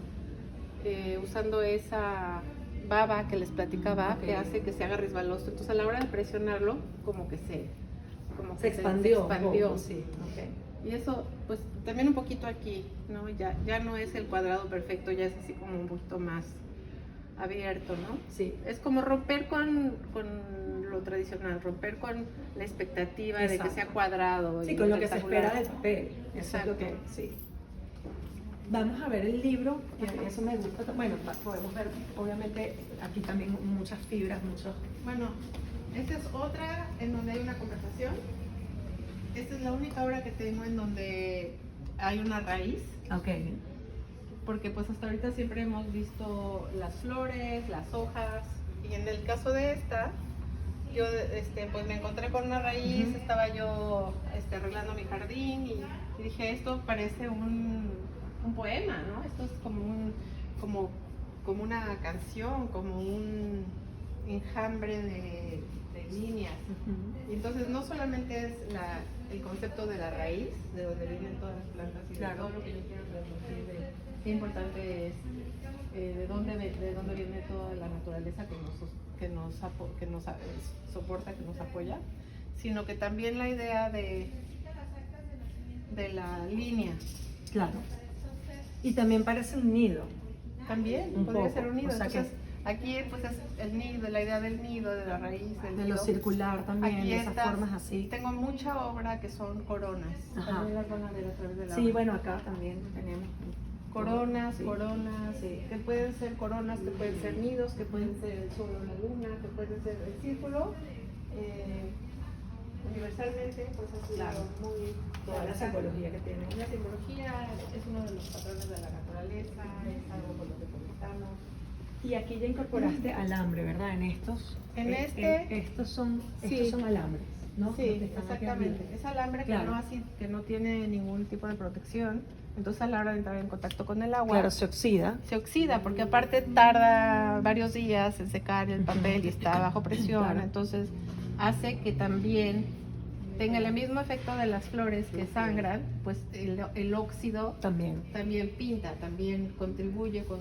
usando esa baba que les platicaba, Ok. que hace que se haga resbaloso. Entonces a la hora de presionarlo, como que se expandió. un expandió. poco, sí. Ok. Y eso, pues también un poquito aquí, ¿no? Ya no es el cuadrado perfecto, ya es así como un poquito más abierto, ¿no? Sí. Es como romper con lo tradicional, romper con la expectativa de que Exacto. sea cuadrado. Sí, y con lo que se rectangular. espera del papel. Eso Exacto. es lo que, sí. Vamos a ver el libro, que eso me gusta. Bueno, podemos ver, obviamente, aquí también muchas fibras, muchos. Bueno, esta es otra en donde hay una conversación. Esta es la única obra que tengo en donde hay una raíz, Ok. porque pues hasta ahorita siempre hemos visto las flores, las hojas, y en el caso de esta, yo pues me encontré con una raíz, estaba yo arreglando mi jardín y dije, esto parece un poema, ¿no? Esto es como una canción, como un enjambre de líneas. Y entonces no solamente es el concepto de la raíz, de donde vienen todas las plantas y Claro. de todo lo que yo quiero transmitir, de qué importante es, de dónde viene toda la naturaleza que nos soporta, que nos apoya, sino que también la idea de la línea. Claro. Y también parece un nido. También Un podría poco, ser un nido. o sea que- Entonces, aquí pues es el nido, la idea del nido, de la raíz, del De nido. lo circular también, Aquí de esas estas, formas así. Tengo mucha obra que son coronas. Ajá. También las van a ver a través de la Sí, obra. bueno, acá también tenemos. Coronas, Sí. coronas, Sí. que pueden ser coronas, que pueden ser nidos, que pueden ser el sol o la luna, que pueden ser el círculo. Universalmente, pues ha sido Claro. muy... Toda la simbología que tiene. La simbología es uno de los patrones de la naturaleza, es algo con lo que estamos. Y aquí ya incorporaste alambre, ¿verdad? En estos. En este- estos son Sí. alambres, ¿no? Sí, Los que están aquí exactamente. arriba. Es alambre Claro. que no tiene ningún tipo de protección. Entonces a la hora de entrar en contacto con el agua, Claro, se oxida. se oxida porque aparte tarda varios días en secar el papel y está bajo presión. Claro. Entonces hace que también tenga el mismo efecto de las flores que sangran, pues el óxido También. también pinta, también contribuye con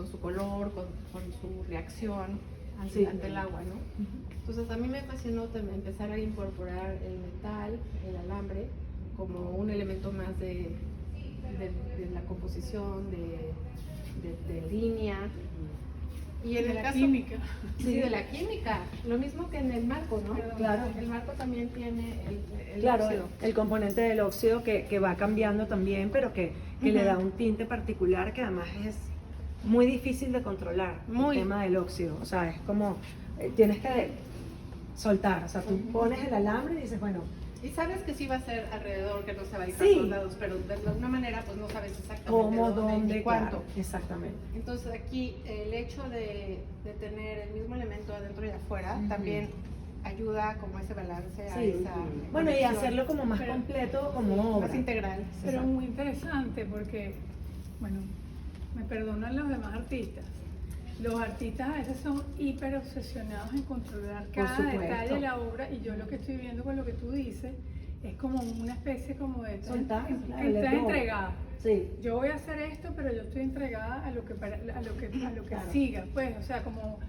su color, con su reacción ante, Sí. ante el agua, ¿no? Entonces a mí me fascinó también empezar a incorporar el metal, el alambre, como un elemento más de la composición, de línea. Y en De el la caso, química. Sí, de la química. Lo mismo que en el marco, ¿no? Claro. El marco también tiene el Claro, óxido. el componente del óxido que va cambiando también, pero que le da un tinte particular que además es muy difícil de controlar, Muy. el tema del óxido. O sea, es como, tienes que soltar. O sea, tú pones el alambre y dices, bueno, Y sabes que sí va a ser alrededor, que no se va a ir Sí. a todos lados, pero de alguna manera pues no sabes exactamente cómo, dónde, dónde, ni cuánto. claro, exactamente. Entonces aquí el hecho de tener el mismo elemento adentro y afuera Ujú. también ayuda como ese balance a Sí. esa Bueno, y conexión hacerlo como más Pero- completo, como obra. más integral. Pero muy interesante porque, bueno, me perdonan los demás artistas. Los artistas a veces son hiper obsesionados en controlar cada supuesto. detalle de la obra y yo lo que estoy viendo con lo que tú dices es como una especie como de... Soltar, claro, estás let go. entregada. Sí. Yo voy a hacer esto, pero yo estoy entregada a lo que Claro. siga, pues, o sea, como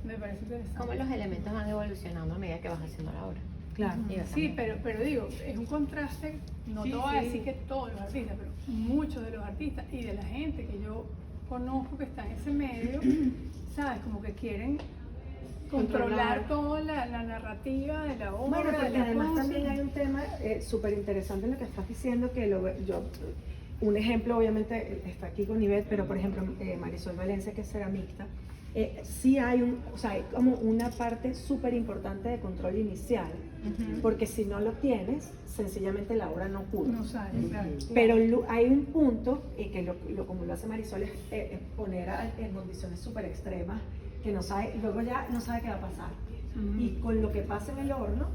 me parece interesante. Cómo los elementos van evolucionando a medida que vas haciendo la obra. Claro. Y vas Sí, cambiando. pero digo, es un contraste, no Sí, te voy a sí. decir que todos los artistas, pero muchos de los artistas y de la gente que yo conozco que está en ese medio, ¿sabes? Como que quieren controlar toda la narrativa de la obra. Bueno, de porque la además cosa. también hay un tema súper interesante en lo que estás diciendo, que un ejemplo obviamente está aquí con Ivette, pero por ejemplo Marisol Valencia, que es ceramista, sí hay hay como una parte súper importante de control inicial, porque si no lo tienes, sencillamente la obra no ocurre. No sale, claro. Pero hay un punto, y que como lo hace Marisol, es poner en condiciones súper extremas, que no sabe, luego ya no sabe qué va a pasar. Y con lo que pasa en el horno,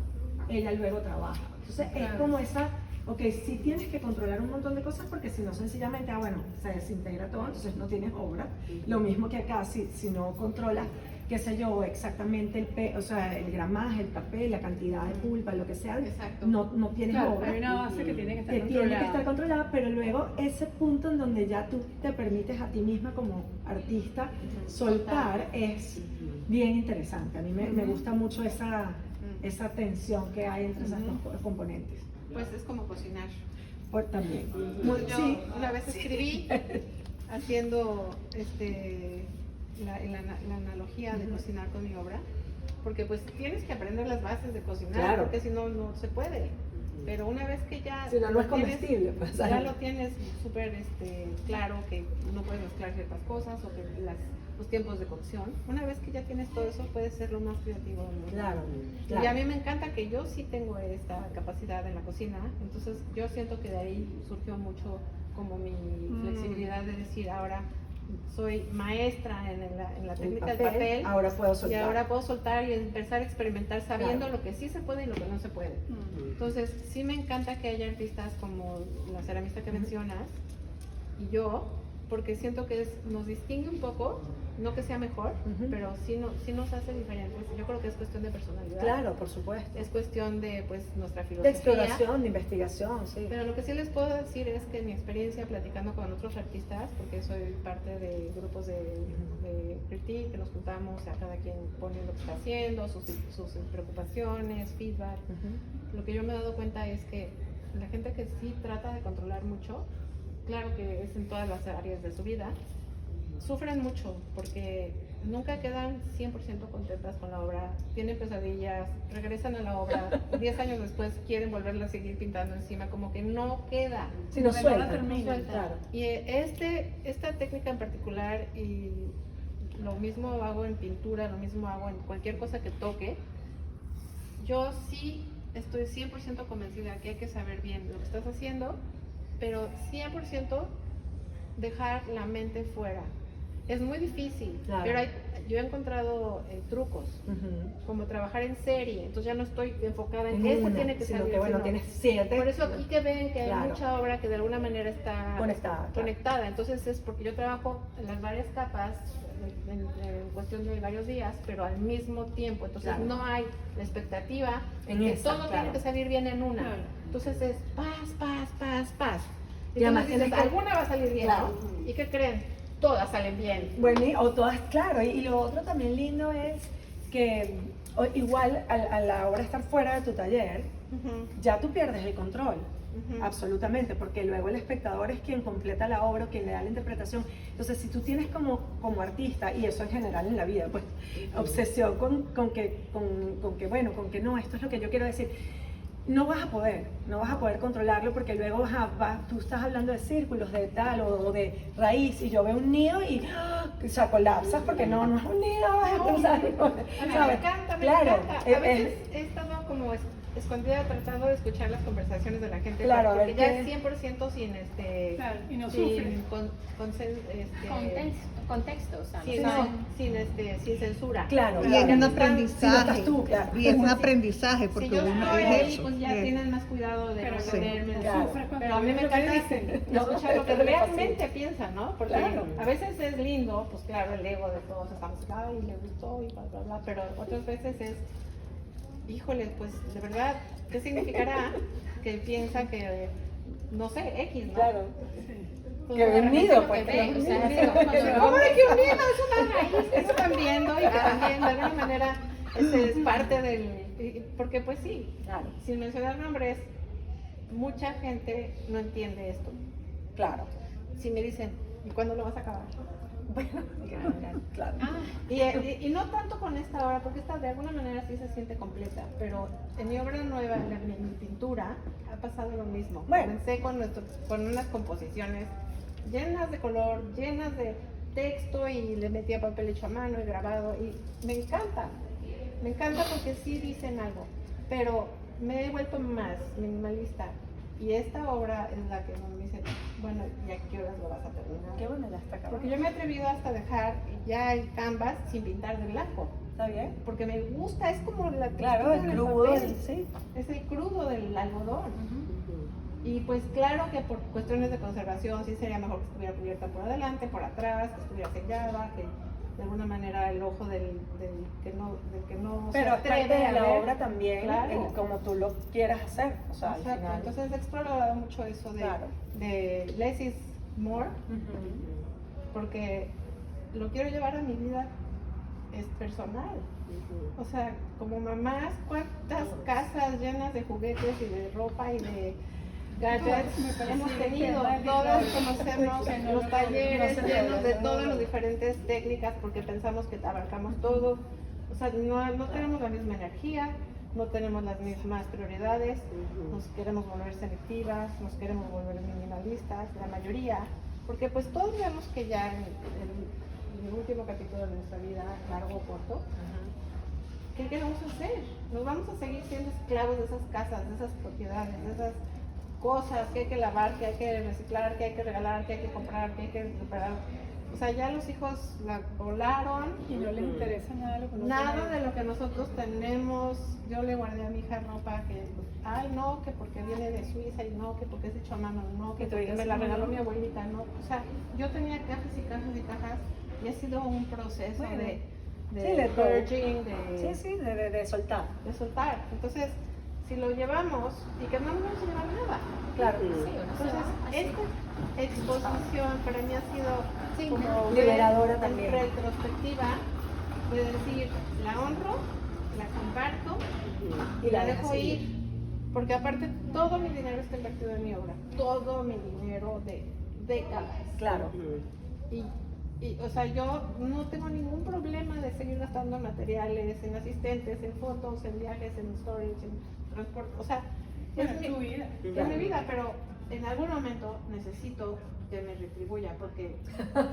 ella luego trabaja. Entonces es Claro. como esa, ok, sí tienes que controlar un montón de cosas porque si no sencillamente, bueno, se desintegra todo, entonces no tienes obra. Lo mismo que acá, si no controlas, qué sé yo, exactamente el gramaje, el papel, la cantidad de pulpa, lo que sea, Exacto. no tienes Claro, obra. hay una base que tiene que estar Que tiene que controlada. estar controlada, pero luego ese punto en donde ya tú te permites a ti misma como artista soltar es bien interesante. A mí me gusta mucho esa tensión que hay entre esas dos componentes. Pues es como cocinar. También. Yo Sí. una vez escribí haciendo la analogía de cocinar con mi obra, porque pues tienes que aprender las bases de cocinar, Claro. porque si no, no se puede. Pero una vez que ya Si no, no lo es comestible, pues, ya ¿sabes? lo tienes súper claro que no puedes mezclar ciertas cosas o que los tiempos de cocción, una vez que ya tienes todo eso, puedes ser lo más creativo del mundo. Claro, Y claro. a mí me encanta que yo sí tengo esta capacidad en la cocina, entonces yo siento que de ahí surgió mucho como mi flexibilidad de decir ahora soy maestra en la El técnica del papel, ahora puedo y soltar. ahora puedo soltar y empezar a experimentar sabiendo Claro. lo que sí se puede y lo que no se puede. Entonces sí me encanta que haya artistas como la ceramista que mencionas y yo, porque siento que nos distingue un poco, no que sea mejor, pero sí nos hace diferentes. Yo creo que es cuestión de personalidad. Claro, por supuesto. Es cuestión de pues nuestra De filosofía. exploración, de investigación, sí. Pero lo que sí les puedo decir es que mi experiencia platicando con otros artistas, porque soy parte de grupos de critique, que nos juntamos, a cada quien pone lo que está haciendo, sus preocupaciones, feedback. Lo que yo me he dado cuenta es que la gente que sí trata de controlar mucho, claro que es en todas las áreas de su vida, sufren mucho porque nunca quedan 100% contentas con la obra, tienen pesadillas, regresan a la obra, 10 años después quieren volverla a seguir pintando encima, como que no queda. Si no Porque no la suelta. termina. Suelta. Claro. Y esta técnica en particular, y lo mismo hago en pintura, lo mismo hago en cualquier cosa que toque, yo sí estoy 100% convencida que hay que saber bien lo que estás haciendo, pero 100% dejar la mente fuera. Es muy difícil, Claro. pero yo he encontrado trucos, como trabajar en serie, entonces ya no estoy enfocada en esta una, tiene que sino salir. que bueno, sino- tienes 7. Por eso aquí que ven que hay Claro. mucha obra que de alguna manera está Conectada, claro. conectada. Entonces es porque yo trabajo en las varias capas en cuestión de varios días, pero al mismo tiempo. Entonces Claro. no hay la expectativa En que esa, todo claro. tiene que salir bien en una. Claro. Entonces es paz. Y además Entonces dices, tienes que- alguna va a salir bien, Claro. ¿no? ¿Y qué creen? Todas salen bien. Bueno, o todas, claro, y lo otro también lindo es que igual a la hora de estar fuera de tu taller, Ujú, ya tú pierdes el control, ujú. absolutamente, porque luego el espectador es quien completa la obra, quien le da la interpretación. Entonces, si tú tienes como artista, y eso en general en la vida, pues, obsesión con que, bueno, con que no, esto es lo que yo quiero decir, no vas a poder controlarlo porque luego tú estás hablando de círculos, de tal o de raíz y yo veo un nido y o sea, colapsas porque no es un nido, o sea, A mí me ¿sabes? encanta, me Claro, encanta. A veces he estado como escondida tratando de escuchar las conversaciones de la gente, Claro, a porque ver ya qué- es 100% sin Claro, y no sin sufre. Contextos, sin, no. sin censura. Claro, Y claro. es un Si no aprendizaje. estás tú, claro. Y es un aprendizaje porque Si yo uno estoy es ahí, eso. pues ya tienen más cuidado de Pero no sí. meterme. Claro. Sufres cuando Pero a mí ves me lo que encanta dicen. escuchar lo que Pero es realmente así. piensan, ¿no? Porque Claro. a veces es lindo, pues claro, el ego de todos estamos, ay, le gustó y bla, bla, pero otras veces es, híjole, pues de verdad, ¿qué significará que piensa que, no sé, X, ¿no? Claro. Pues, Que de repente unido, lo pues, que que ve, o sea, unido. es como cuando- ¿cómo de que unido? Es una raíz que están viendo y que también de alguna manera es parte porque pues sí, Claro, sin mencionar nombres, mucha gente no entiende esto. claro. Si me dicen, ¿y cuándo lo vas a acabar? Claro. Y no tanto con esta obra, porque esta de alguna manera sí se siente completa, pero en mi obra nueva, en mi pintura, ha pasado lo mismo. Bueno. Comencé con unas composiciones llenas de color, llenas de texto y le metía papel hecho a mano y grabado y me encanta porque sí dicen algo, pero me he vuelto más minimalista y esta obra es la que me dice, bueno, ¿y a qué horas lo vas a terminar? Qué bueno, ya está acabado. Porque yo me he atrevido hasta dejar ya el canvas sin pintar de blanco, ¿Está bien? porque me gusta, es como la Claro, textura el del crudo, papel, sí. es el crudo del algodón. Y pues claro que por cuestiones de conservación sí sería mejor que estuviera cubierta por adelante, por atrás, que estuviera sellada, que de alguna manera el ojo del que no Pero se es parte atreve de a la ver. obra también, Claro. como tú lo quieras hacer. O sea, al Exacto, final. entonces he explorado mucho eso Claro. de less is more, Ujú. porque lo quiero llevar a mi vida es personal. O sea, como mamás, ¿cuántas casas llenas de juguetes y de ropa y de gadgets Me parece hemos que tenido? nadie Todos sabe. conocemos Que no los lo talleres logra, llenos de no lo todas logra. las diferentes técnicas porque pensamos que abarcamos todo. O sea, no tenemos la misma energía, no tenemos las mismas prioridades, nos queremos volver selectivas, nos queremos volver minimalistas, la mayoría, porque pues todos vemos que ya en el último capítulo de nuestra vida, largo o corto, ¿qué queremos hacer? Nos vamos a seguir siendo esclavos de esas casas, de esas propiedades, de esas cosas que hay que lavar, que hay que reciclar, que hay que regalar, que hay que comprar, que hay que recuperar. O sea, ya los hijos la volaron. Y no les interesa nada lo que no Nada tienen. de lo que nosotros tenemos. Yo le guardé a mi hija ropa que, ay, no, que porque viene de Suiza y no, que porque es hecho a mano, no, que Que tú porque digas, me la no. regaló mi abuelita, no. O sea, yo tenía cajas y cajas y cajas y ha sido un proceso Bueno, de sí, de todo. purging, Sí, sí, de soltar. de soltar. Entonces, si lo llevamos y que no nos vamos a llevar nada. Claro. Sí, uno se Entonces, va así. esta exposición para mí ha sido como liberadora ver también. en retrospectiva, de decir, la honro, la comparto y la dejo dejas ir. Porque aparte todo mi dinero está invertido en mi obra, todo mi dinero de décadas. Claro. O sea, yo no tengo ningún problema de seguir gastando en materiales, en asistentes, en fotos, en viajes, en stories, en transporte. O sea, Bueno, es es tu vida. es mi vida, pero en algún momento necesito que me retribuya porque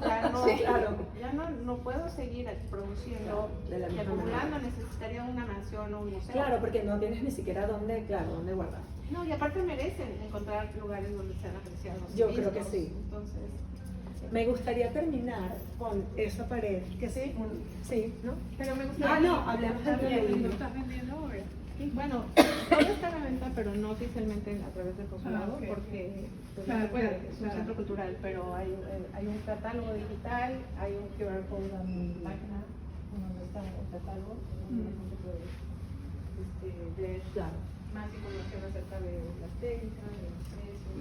ya no, Sí, claro. ya no puedo seguir produciendo De la y misma acumulando, necesitaría una mansión o un museo. Claro, porque no tienes ni siquiera dónde guardar. No, y aparte merecen encontrar lugares donde sean apreciados. Yo y creo que vistos. sí. Entonces, Me gustaría terminar con esa pared, que sí, sí, ¿no? Pero me gustaría... No, hablemos del ¿No libro. estás vendiendo ahora? Bueno, todo está a la venta, pero no oficialmente a través del consulado, ok. porque pues, no Claro, se puede, claro, es un claro. centro cultural, pero hay un catálogo digital, hay un QR code en mi página donde está el catálogo, donde la gente puede ver más información acerca de las técnicas, de los precios,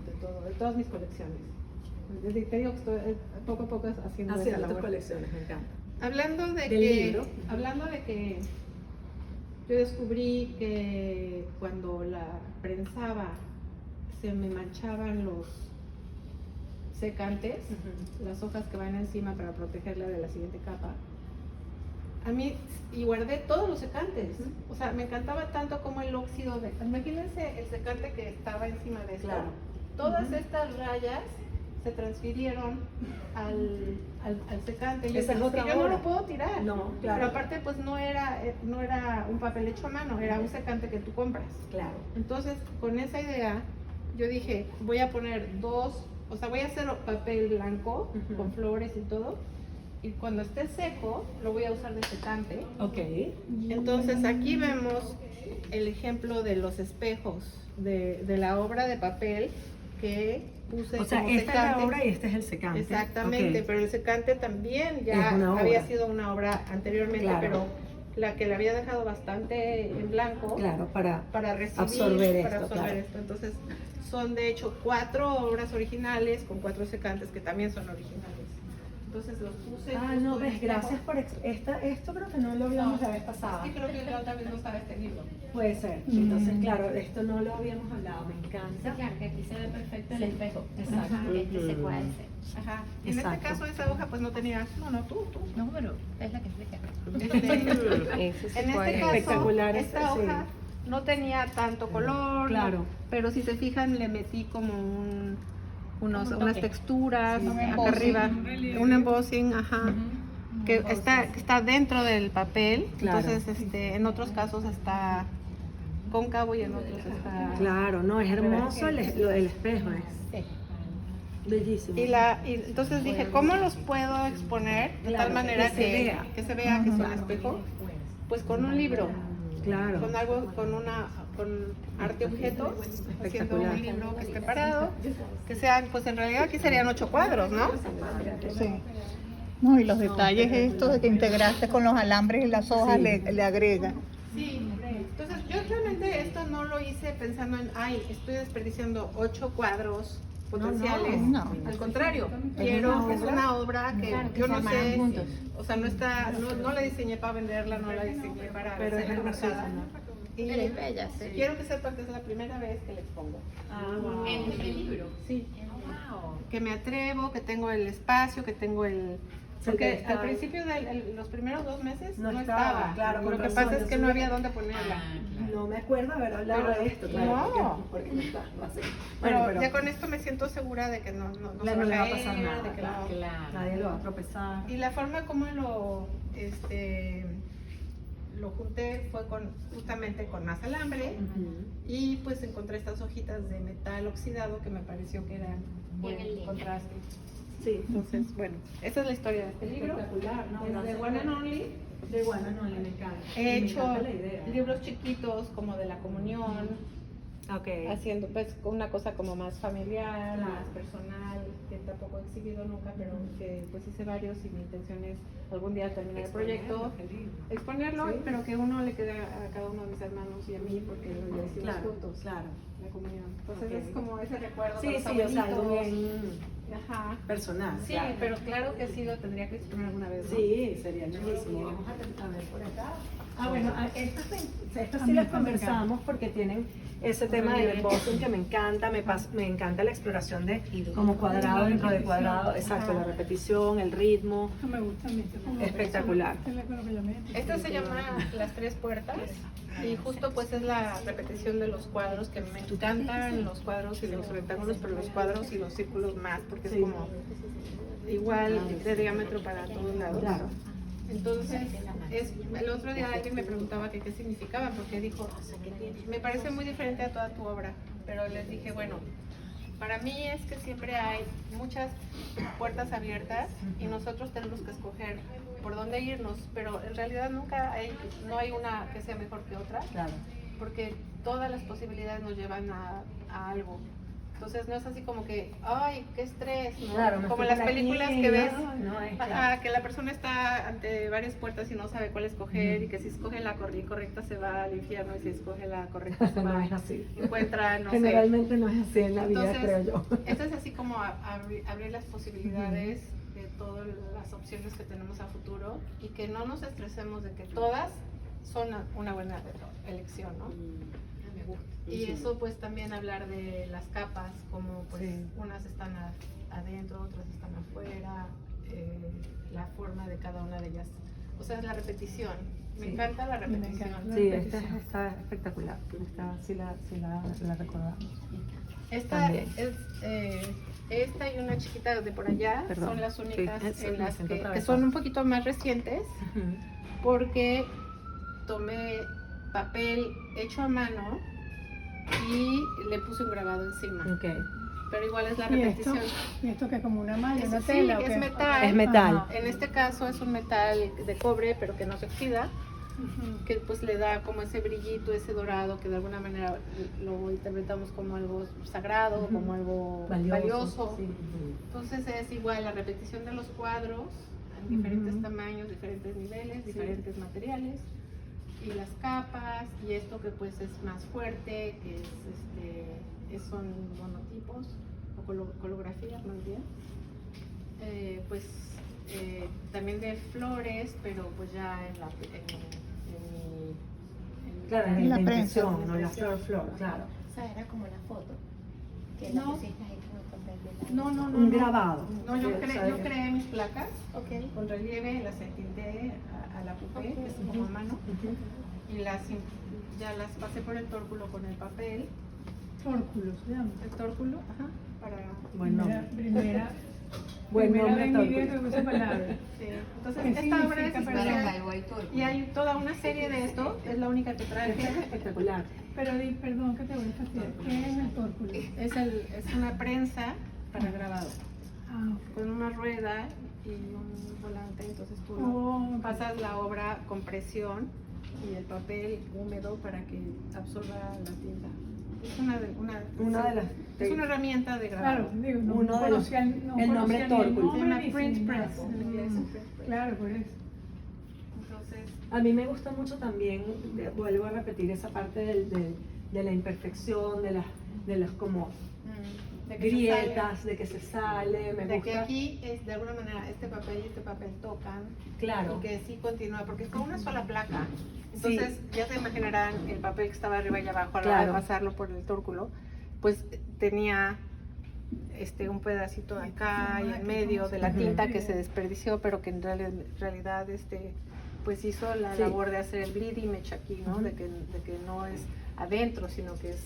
de todo, de todas mis colecciones. Te digo que estoy poco a poco haciendo esa Haciendo tus labor. colecciones, me encanta. Hablando de Del libro. hablando de que yo descubrí que cuando la prensaba se me manchaban los secantes, las hojas que van encima para protegerla de la siguiente capa. A mí, y guardé todos los secantes. O sea, me encantaba tanto como el óxido de... Imagínense el secante que estaba encima de esto. Claro. Todas estas rayas se transfirieron al secante. Y Esa es otra yo no obra. lo puedo tirar. No, claro. Pero aparte, pues no era un papel hecho a mano, era un secante que tú compras. Claro. Entonces, con esa idea, yo dije, voy a poner voy a hacer papel blanco con flores y todo. Y cuando esté seco, lo voy a usar de secante. Ok. Entonces, aquí vemos el ejemplo de los espejos de la obra de papel que puse O sea, como esta es la secante. obra y este es el secante. Exactamente, Ok. pero el secante también Es ya una obra. había sido una obra anteriormente, Claro. pero la que le había dejado bastante en blanco Claro, para recibir, absorber para esto, absorber claro. esto. Entonces, son de hecho 4 obras originales con 4 secantes que también son originales. Entonces los puse. Ah, justo no, en ves, este gracias modo. por esto creo que no lo hablamos la vez pasada. Sí, creo que la otra vez no estaba este libro. Puede ser. Entonces, claro, esto no lo habíamos hablado, me Sí, encanta. claro, que aquí se ve perfecto el espejo. Exacto. Que este se puede hacer. Ajá. Y en este Exacto. caso esa hoja pues no tenía. No, tú. No, pero es la que explica. En este caso, Espectacular, esta sí. hoja no tenía tanto color, Claro. ¿no? Pero si se fijan le metí como unas toque. texturas Sí, un acá embossing, arriba, un relieve. un embossing, ajá, que está dentro del papel, Claro. entonces en otros casos está cóncavo y en otros está... Claro, no, es hermoso el espejo, es Sí. bellísimo. Y entonces dije, ¿cómo los puedo exponer de Claro, tal manera que se vea. que se vea que son espejo? Pues con un libro. Claro. Con algo, con arte objeto, haciendo Espectacular. un libro que esté parado, que sean, pues en realidad aquí serían 8 cuadros, ¿no? Sí. No, y los detalles estos de que integraste con los alambres y las hojas le agrega. Sí, entonces yo realmente esto no lo hice pensando en, estoy desperdiciando 8 cuadros potenciales. No. Al contrario, quiero, es una obra que Claro, que yo se no armarán sé, juntos. o sea, no la diseñé para venderla, no la diseñé para Pero es ser hermosísima. enmarcada. Y Es bella, sí. quiero que sepan que es la primera vez que la expongo. Ah, wow. En el libro. Sí. Wow. Que me atrevo, que tengo el espacio, que tengo el... Porque está- al principio de los primeros 2 meses No no estaba, estaba. claro, con Lo que razón, pasa es yo que no supe- había dónde ponerla. No me acuerdo haber hablado Pero- de esto, claro. no. Porque no está, no sé. Pero, Bueno, ya con esto me siento segura de que no Claro, se no le va a caer, pasar nada, de que claro. no- nadie lo va a tropezar. Y la forma como lo junté fue justamente con más alambre y pues encontré estas hojitas de metal oxidado que me pareció que eran buen Bien lindo. contraste. Sí, entonces, bueno, esa es la historia de este libro. Espectacular, ¿no? Es de Gracias One and por- Only. De bueno, no, le encanta. He Me hecho encanta la idea. libros chiquitos como de la comunión, Ok. haciendo pues una cosa como más familiar, Claro. más personal, que tampoco he exhibido nunca, pero que pues hice varios y mi intención es algún día terminar el proyecto, exponerlo, Sí. pero que uno le quede a cada uno de mis hermanos y a mí porque lo hicimos Claro, juntos, claro. la comunión. Entonces Ok. es como ese recuerdo Sí, con los sí, o sea, algo abuelitos. bien Ajá. personal. Sí, claro. pero claro que sí lo tendría que exponer alguna vez, ¿no? Sí, sería chulísimo. Vamos a ver por acá. Ah, bueno, estas sí las conversamos porque tienen ese tema del embossing que me encanta, me encanta la exploración de como cuadrado dentro de cuadrado, exacto, la repetición, el ritmo, Esto me gusta a mí. esto como- espectacular. esto es lo que yo me- Esta se llama Las Tres Puertas y justo pues es la repetición de los cuadros, que me encantan los cuadros y los rectángulos, pero los cuadros y los círculos más, porque es Sí. como igual de diámetro para todos lados. Claro. Entonces, el otro día alguien me preguntaba que qué significaba, porque dijo, me parece muy diferente a toda tu obra, pero les dije, bueno, Para mí es que siempre hay muchas puertas abiertas y nosotros tenemos que escoger por dónde irnos, pero en realidad no hay una que sea mejor que otra, Claro. porque todas las posibilidades nos llevan a algo. Entonces no es así como que, ay, qué estrés, ¿no? Claro, me Como fui las por aquí, películas que ves, no, es ajá, que la persona está ante varias puertas y no sabe cuál escoger y que si escoge la correcta se va al infierno y si escoge la correcta se No va, es así. encuentra, no sé. Generalmente no es así en la vida, creo yo. Esto es así como abrir las posibilidades de todas las opciones que tenemos a futuro y que no nos estresemos de que todas son una buena elección, ¿no? Y eso pues también hablar de las capas, como pues Sí. unas están adentro, otras están afuera, la forma de cada una de ellas. O sea, es la repetición. Me Sí. encanta la Me repetición. encanta. Sí, esta está espectacular. Sí la recordamos. Esta También. es esta y una chiquita de por allá Perdón. son las únicas Sí, en me las siento que atravesada. son un poquito más recientes porque tomé papel hecho a mano y le puse un grabado encima. Ok. Pero igual es la ¿Y esto? repetición. ¿Y esto que es como una malla, una Sí, tela? o es qué? metal. Es metal. Ajá. En este caso es un metal de cobre, pero que no se oxida, Ujú. que pues le da como ese brillito, ese dorado, que de alguna manera lo interpretamos como algo sagrado, Ujú. como algo Valioso. valioso. Sí. Entonces es igual la repetición de los cuadros en diferentes Ujú. tamaños, diferentes niveles, Sí. diferentes materiales y las capas y esto que pues es más fuerte, que son monotipos o colografías más bien. También de flores, pero pues ya en mi Claro, En en la la prensa. impresión, no la flor, claro. O sea, era como la foto. Que No. la pusiste ahí con el papel de la... no, Un no. grabado. No, yo O sea, creé mis placas Ok. con relieve, las entinté a la pupé, que es como a mano, Ujú. y ya las pasé por el tórculo con el papel. Tórculo se llama. El tórculo, ajá, para... Buen nombre. Primera Buen vez nombre, en mi vida Tórculo. que uso esa palabra. Sí. Entonces, ¿Qué esta obra es significa para especial y hay toda una serie de esto, es la única que traje. Espectacular. Pero perdón que te voy a fastidiar. ¿Qué es el tórculo? Es una prensa para grabado, Ah, ok. con una rueda y un volante, entonces tú Oh, pasas la obra con presión y el papel húmedo para que absorba la tinta. Es Una de las- es una herramienta de grabado. Claro, digo, no Uno de los- conocía el nombre conocía ni tórculo. Se llama ni print sin press, nada. en inglés, print press. Claro, por eso. Entonces, A mí me gusta mucho también, vuelvo a repetir esa parte de la imperfección, de las como de que se grietas, de que se sale, me sale, de que gusta. aquí es de alguna manera este papel y este papel tocan Claro. y que sí continúa, porque fue una sola placa. Entonces, ya se imaginarán el papel que estaba arriba y abajo a la hora de Claro. pasarlo por el tórculo, pues tenía un pedacito de acá y en medio de la Ujú. tinta que se desperdició, pero que en realidad pues hizo la Sí. labor de hacer el bleed image aquí, ¿no? Ujú. de que no es adentro, sino que es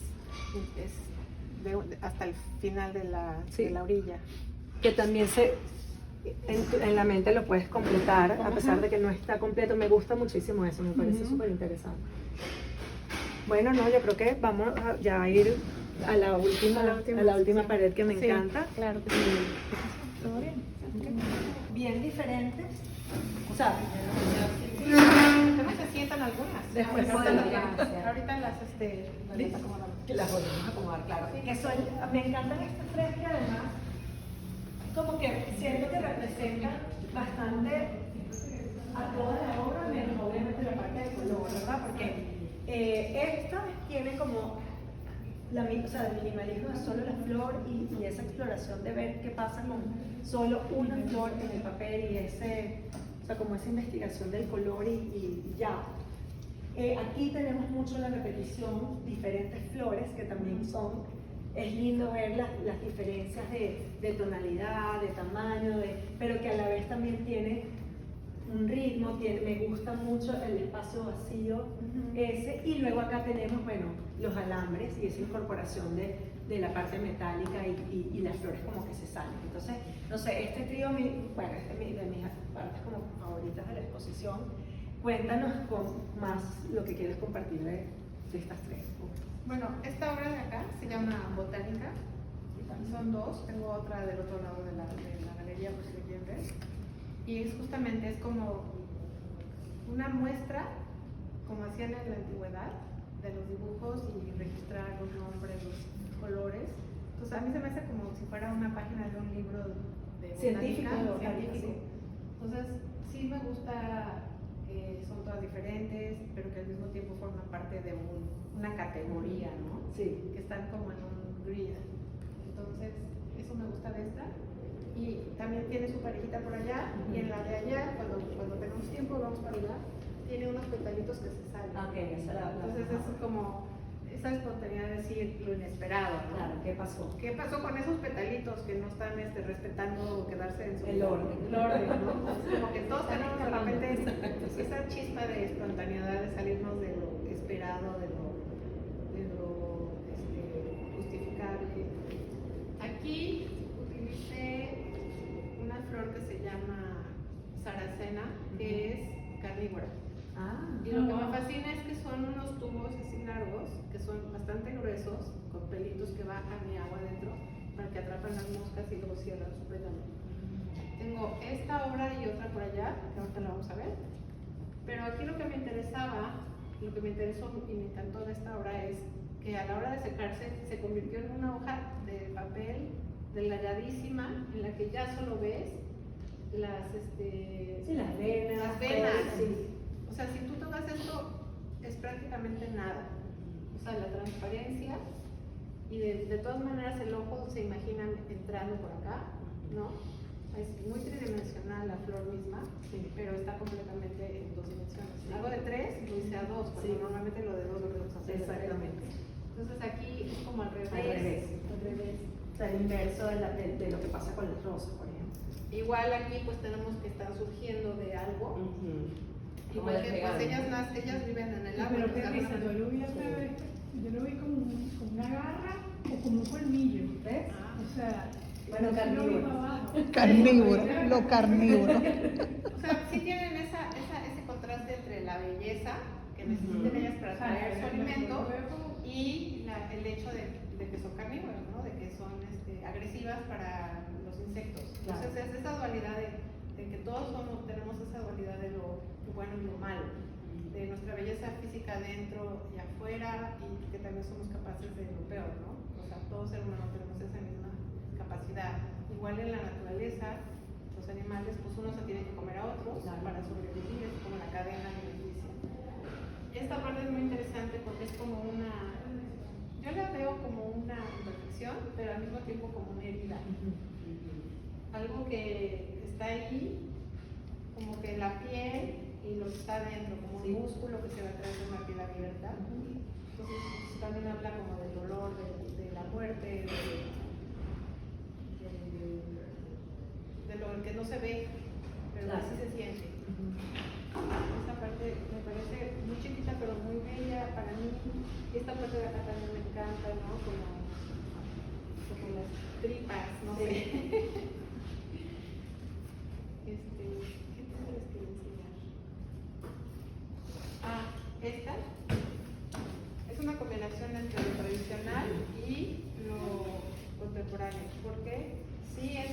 hasta el final de Sí. la orilla. Que también en la mente lo puedes completar, a pesar de que no está completo. Me gusta muchísimo eso, me parece súper interesante. Bueno, no, yo creo que vamos a ya ir a la última pared que me Sí, encanta. claro que sí. ¿Todo bien? Bien diferentes. O sea, Además se sientan algunas. Después ahorita podemos- ahorita las acomodamos. que las volvemos a acomodar, claro. Que me encantan estas tres que además como que siento que representan bastante a toda la obra, menos obviamente la parte de color, ¿verdad? Porque esta tiene como o sea, el minimalismo es solo la flor y esa exploración de ver qué pasa con solo una flor en el papel y o sea, como esa investigación del color y ya. Aquí tenemos mucho la repetición, diferentes flores que también es lindo ver las diferencias de tonalidad, de tamaño, pero que a la vez también tiene un ritmo, me gusta mucho el espacio vacío ese, y luego acá tenemos, bueno, los alambres y esa incorporación de la parte metálica y las flores como que se salen. Entonces, no sé, este trío, bueno, es de mis partes como favoritas de la exposición. Cuéntanos con más lo que quieres compartir de estas tres. Bueno, esta obra de acá se llama Botánica Son dos, tengo otra del otro lado de la galería, por si lo quieren ver. Y es justamente, es como una muestra, como hacían en la antigüedad, de los dibujos y registrar los nombres, los colores. Entonces a mí se me hace como si fuera una página de un libro de Científico, botánica, científico. Entonces sí me gusta que son todas diferentes, pero que al mismo tiempo forman parte de una categoría, ¿no? Sí. Que están como en un grid. Entonces eso me gusta de esta. Y también tiene su parejita por allá, y en la de allá, cuando tenemos tiempo, vamos para allá, tiene unos petalitos que se salen. Ok, esa la Entonces es como esa espontaneidad de decir lo inesperado, ¿no? Claro, ¿qué pasó? ¿Qué pasó con esos petalitos que no están respetando quedarse en su El orden. el orden, ¿no? Entonces, como que todos tenemos de repente esa chispa de espontaneidad, de salirnos de lo esperado, de lo justificable. Aquí utilicé una flor que se llama saracena, que es carnívora. Ah, Y lo que me fascina es que son unos tubos así largos, que son bastante gruesos, con pelitos que bajan y agua adentro, para que atrapan las moscas y luego cierran su pétalo. Tengo esta obra y otra por allá, que ahorita la vamos a ver. Pero aquí lo que me interesaba, lo que me interesó y me encantó de esta obra es que a la hora de secarse se convirtió en una hoja de papel delgadísima, en la que ya solo ves las las venas. las venas. Sí. O sea, si tú tocas esto, es prácticamente nada. O sea, la transparencia, y de todas maneras el ojo se imagina entrando por acá, ¿no? Es muy tridimensional la flor misma, pero está completamente en dos dimensiones. Hago de tres y lo hice a dos, porque normalmente lo de dos lo debemos hacer de tres. Exactamente. Entonces aquí es como al revés. Al revés. O sea, el inverso de lo que pasa con las rosas, por ejemplo. Igual aquí pues tenemos que estar surgiendo de algo. Igual que pues ellas viven en el agua. Pero pues, qué de risa, alguna yo lo vi al revés. Yo lo vi como una garra o como un colmillo. ¿Ves? O sea, Bueno, yo lo vi carnívoro. para abajo. Carnívoro, lo carnívoro. O sea, sí tienen ese contraste entre la belleza que necesitan ellas para traer su alimento y el hecho de que son carnívoras, ¿no? De que son agresivas para los insectos. Entonces es esa dualidad de que todos tenemos esa dualidad de lo bueno y lo malo, de nuestra belleza física dentro y afuera, y que también somos capaces de lo peor, ¿no? O sea, todos seres humanos tenemos esa misma capacidad. Igual en la naturaleza, los animales, pues uno se tiene que comer a otros para sobrevivir, es como la cadena alimenticia. Esta parte es muy interesante porque es como yo la veo como una imperfección, pero al mismo tiempo como una herida. Algo que está ahí, como que la piel y lo que está dentro, como un músculo que se va a traer de una piel abierta. Entonces también habla como del dolor, de la muerte, de lo que no se ve, pero así se siente. Esta parte me parece muy chiquita pero muy bella para mí. Y esta parte de acá también me encanta, ¿no? Como las tripas, no sé. ¿Qué te les quiero enseñar? Esta es una combinación entre lo tradicional y lo contemporáneo, porque sí es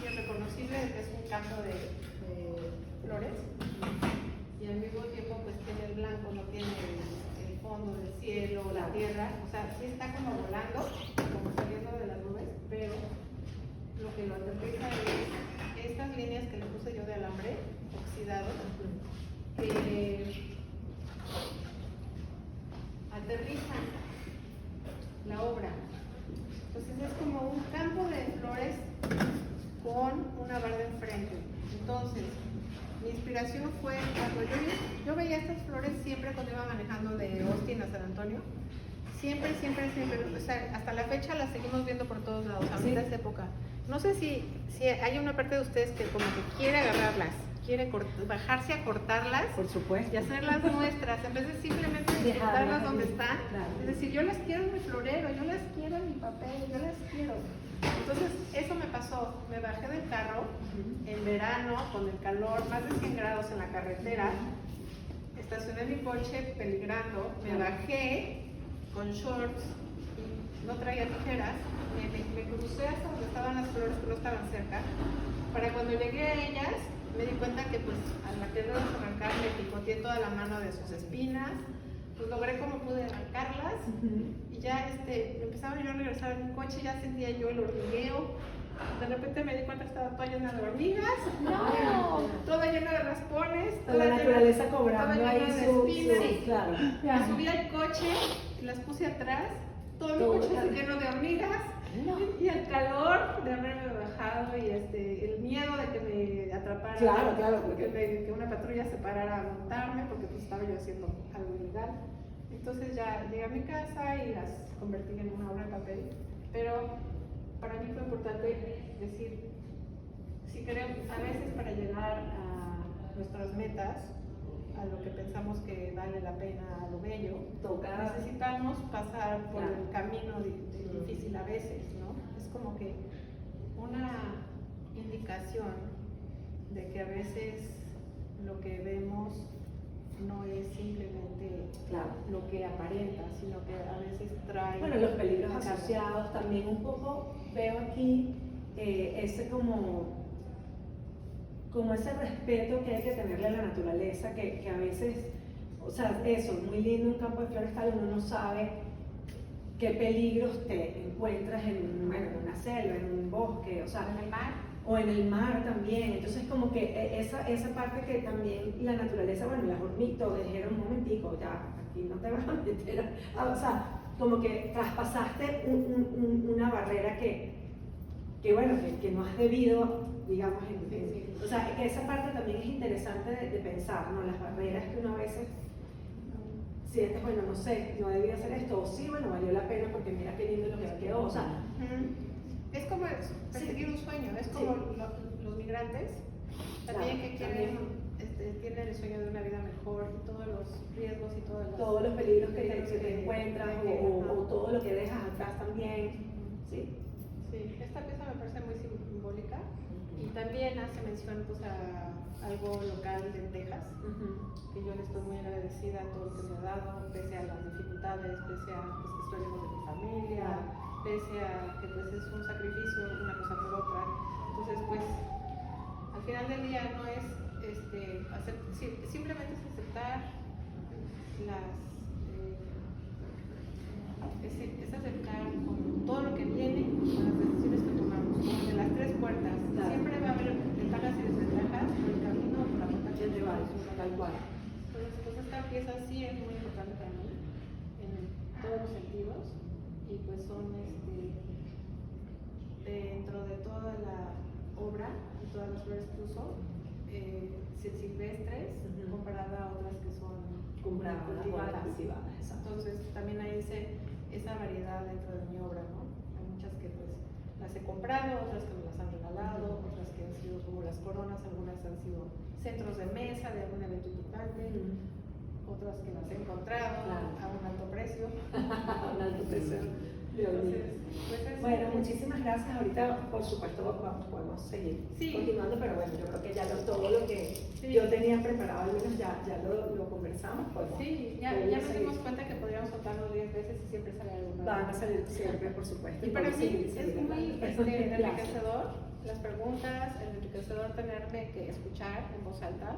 irreconocible que es un campo de flores, y al mismo tiempo pues tiene el blanco, no tiene el fondo del cielo, la tierra, o sea, sí está como volando, como saliendo de las nubes, pero lo que lo aterriza es estas líneas que le puse yo de alambre oxidado, que aterrizan la obra. Entonces es como un campo de flores con una barda enfrente. Entonces, mi inspiración fue cuando yo veía estas flores siempre cuando iba manejando de Austin a San Antonio. Siempre, o sea, hasta la fecha las seguimos viendo por todos lados, ahorita esta época. No sé si hay una parte de ustedes que como que quiere agarrarlas, quiere bajarse a cortarlas, Por supuesto. y hacerlas nuestras, en vez de simplemente disfrutarlas donde están. Claro. Es decir, yo las quiero en mi florero, yo las quiero en mi papel, yo las quiero. Entonces, eso me pasó. Me bajé del carro en verano, con el calor, más de 100 grados en la carretera. Estacioné mi coche peligrando, me bajé con shorts y no traía tijeras, me crucé hasta donde estaban las flores que no estaban cerca. Para cuando llegué a ellas, me di cuenta que pues al quererlas arrancar me picoteé toda la mano de sus espinas. Pues logré como pude arrancarlas y ya empezaba yo a regresar en mi coche, ya sentía yo el hormigueo. De repente me di cuenta que estaba toda llena de hormigas, toda llena de raspones, La naturaleza cobrando toda ahí llena de su... espinas. Sí, claro. Me subí al coche y las puse atrás, todo mi coche se llenó de hormigas y el calor de haberme bajado y el miedo de que me atrapara, Claro, porque... que una patrulla se parara a montarme porque pues estaba yo haciendo algo ilegal. Entonces ya llegué a mi casa y las convertí en una obra de papel, pero para mí fue importante decir, si queremos, a veces para llegar a nuestras metas, a lo que pensamos que vale la pena, a lo bello, necesitamos pasar por el camino difícil a veces, ¿no? Es como que una indicación de que a veces lo que vemos no es simplemente lo que aparenta, sino que a veces trae... Bueno, los peligros asociados también un poco veo aquí ese como ese respeto que hay que tenerle a la naturaleza, que a veces, o sea, eso, muy lindo un campo de flores tal, uno no sabe qué peligros te encuentras en una selva, en un bosque, o sea, En el mar. o en el mar también. Entonces como que esa parte que también la naturaleza, bueno, las hormigas dijeron un momentico, ya, aquí no te vas a meter, o sea, como que traspasaste una barrera que bueno, que no has debido, digamos, o sea, que esa parte también es interesante de pensar, ¿no? Las barreras que uno a veces sientes, bueno, no sé, no debía hacer esto, o sí, bueno, valió la pena porque mira qué lindo lo que quedó, o sea, es como perseguir un sueño, es como los migrantes también que quieren, tienen el sueño de una vida mejor, y todos los riesgos y todos los peligros que te encuentras o todo lo que dejas atrás también, ¿sí? Sí, esta pieza me parece muy simbólica y también hace mención pues a algo local de Texas, que yo le estoy muy agradecida a todo lo que me ha dado, pese a las dificultades, pese a pues, que estoy lejos de mi familia, pese a que pues es un sacrificio una cosa por otra. Entonces pues al final del día no es simplemente es aceptar es aceptar con todo lo que viene, con las decisiones que tomamos, como de las tres puertas. Siempre va a haber ventajas y desventajas por el camino o por la puerta que llevamos, tal cual. Entonces esta pieza sí es muy importante para mí en todos los sentidos y pues son dentro de toda la obra y todas las flores que uso, silvestres comparada a otras que son cultivadas. Entonces también hay esa variedad dentro de mi obra, ¿no? Hay muchas que pues las he comprado, otras que me las han regalado, otras que han sido como las coronas, algunas han sido centros de mesa de algún evento importante, otras que las he encontrado a un alto precio. A un alto precio. Entonces, pues bueno, muchísimas gracias. Ahorita, por supuesto, podemos seguir continuando, pero bueno, yo creo que ya todo lo que yo tenía preparado, al menos ya lo conversamos. Sí, ya nos dimos cuenta que podríamos contarlo 10 veces y siempre sale alguna. Van a salir siempre, por supuesto. Y para mí es muy enriquecedor las preguntas, enriquecedor tenerme que escuchar en voz alta,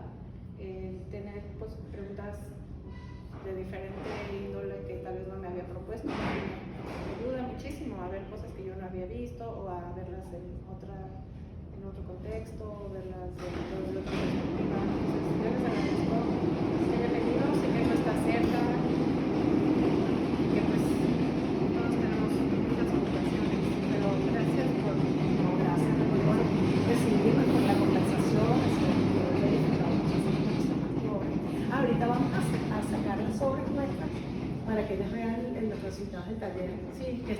tener pues preguntas de diferente índole que tal vez no me había propuesto. Me ayuda muchísimo a ver cosas que yo no había visto o a verlas en otro contexto, o verlas de otra perspectiva. Entonces, yo les agradezco que hayan venido, sé que no está cerca, que pues todos tenemos muchas ocupaciones, pero gracias por... No, gracias por recibirme, por la conversación. Ahorita vamos a sacar las obras nuestras para que ellos vean los resultados del taller. Sí.